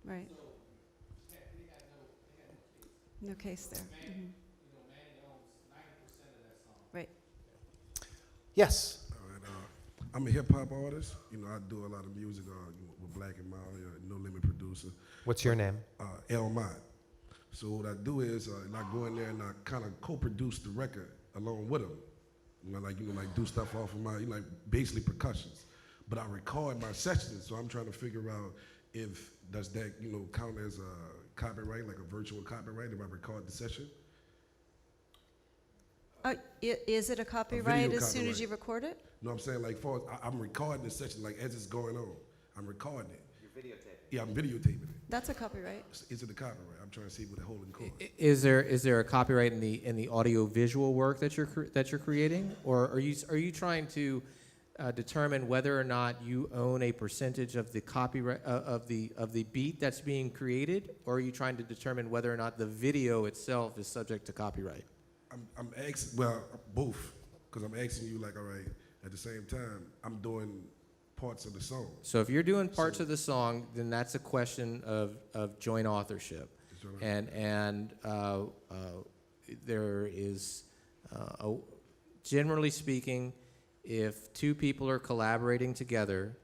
[SPEAKER 3] Right. No case there. Mhm. Right.
[SPEAKER 1] Yes.
[SPEAKER 18] All right, I'm a hip hop artist. I do a lot of music with Black and Molly, No Limit producer.
[SPEAKER 1] What's your name?
[SPEAKER 18] El Mott. So what I do is I go in there and I kind of co-produce the record along with them. Like do stuff off of my, basically percussions. But I record my sessions, so I'm trying to figure out if does that, count as a copyright, like a virtual copyright, if I record the session?
[SPEAKER 3] Is it a copyright as soon as
[SPEAKER 18] copyright.
[SPEAKER 3] you record it?
[SPEAKER 18] No, I'm saying I'm recording the session like as it's going on. I'm recording it. You're videotaping. Yeah, I'm videotaping it.
[SPEAKER 3] That's a copyright.
[SPEAKER 18] Is it a copyright? I'm trying to see what the holding court.
[SPEAKER 4] Is there a copyright in the audio visual work that you're creating, or are you trying to determine whether or not you own a percentage of the copyright of the beat that's being created, or are you trying to determine whether or not the video itself is subject to copyright?
[SPEAKER 18] I'm asking, well, both, because I'm asking you all right, at the same time, I'm doing parts of the song.
[SPEAKER 4] So if you're doing parts of the song, then that's a question of joint authorship, and there is, generally speaking, if two people are collaborating together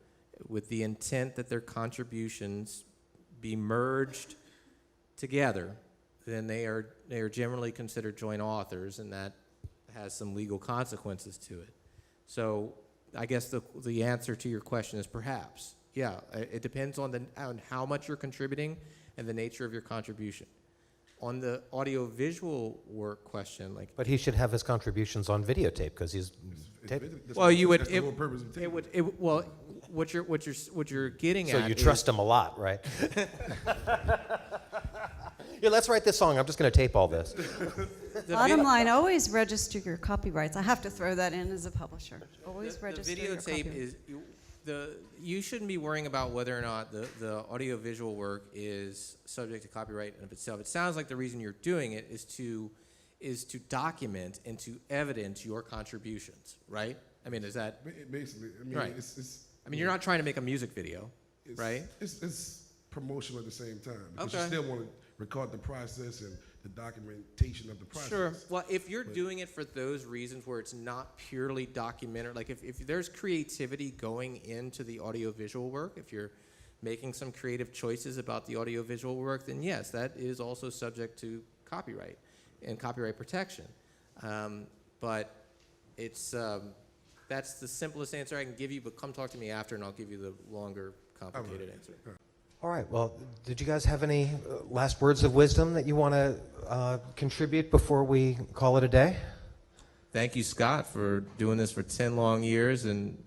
[SPEAKER 4] with the intent that their contributions be merged together, then they are generally considered joint authors, and that has some legal consequences to it. So I guess the answer to your question is perhaps. Yeah, it depends on how much you're contributing and the nature of your contribution. On the audio-visual work question,
[SPEAKER 1] But he should have his contributions on videotape because he's.
[SPEAKER 4] Well, you would.
[SPEAKER 18] That's the whole purpose of tape.
[SPEAKER 4] Well, what you're getting
[SPEAKER 1] So
[SPEAKER 4] at.
[SPEAKER 1] you trust him a lot, right? Yeah, let's write this song. I'm just going to tape all this.
[SPEAKER 3] Bottom line, always register your copyrights. I have to throw that in as a publisher. Always register your
[SPEAKER 4] The videotape
[SPEAKER 3] copyrights.
[SPEAKER 4] you shouldn't be worrying about whether or not the audio-visual work is subject to copyright in of itself. It sounds like the reason you're doing it is to document and to evidence your contributions, right? I mean, is that
[SPEAKER 18] basically?
[SPEAKER 4] Right. You're not trying to make a music video, right?
[SPEAKER 18] It's promotional at the same time because
[SPEAKER 4] Okay.
[SPEAKER 18] you still want to record the process and the documentation of the process.
[SPEAKER 4] Sure. Well, if you're doing it for those reasons where it's not purely documentary, like if there's creativity going into the audiovisual work, if you're making some creative choices about the audiovisual work, then yes, that is also subject to copyright and copyright protection. But it's that's the simplest answer I can give you, but come talk to me after and I'll give you the longer, complicated answer.
[SPEAKER 1] All right. Well, did you guys have any last words of wisdom that you want to contribute before we call it a day?
[SPEAKER 4] Thank you, Scott, for doing this for 10 long years, and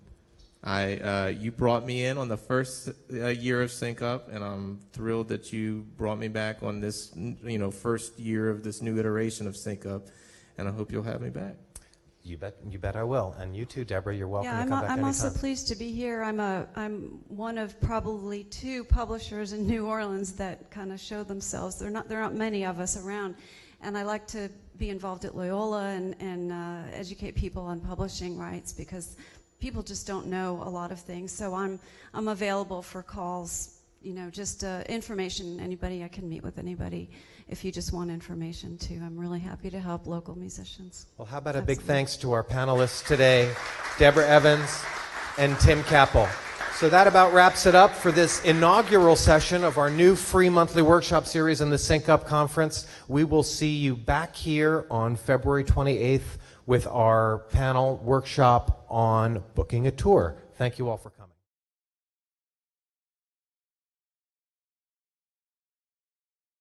[SPEAKER 4] you brought me in on the first year of Sync Up, and I'm thrilled that you brought me back on this, first year of this new iteration of Sync Up, and I hope you'll have me back.
[SPEAKER 1] You bet I will. And you too, Deborah. You're welcome
[SPEAKER 3] Yeah,
[SPEAKER 1] to come back
[SPEAKER 3] I'm
[SPEAKER 1] anytime.
[SPEAKER 3] also pleased to be here. I'm one of probably 2 publishers in New Orleans that kind of show themselves. There are not many of us around, and I like to be involved at Loyola and educate people on publishing rights because people just don't know a lot of things. So I'm available for calls. Just information. Anybody, I can meet with anybody. If you just want information too, I'm really happy to help local musicians.
[SPEAKER 1] Well, how about a big thanks to our panelists today, Deborah Evans, and Tim Kappel. So that about wraps it up for this inaugural session of our new free monthly workshop series in the Sync Up Conference. We will see you back here on February 28th with our panel workshop on booking a tour. Thank you all for coming.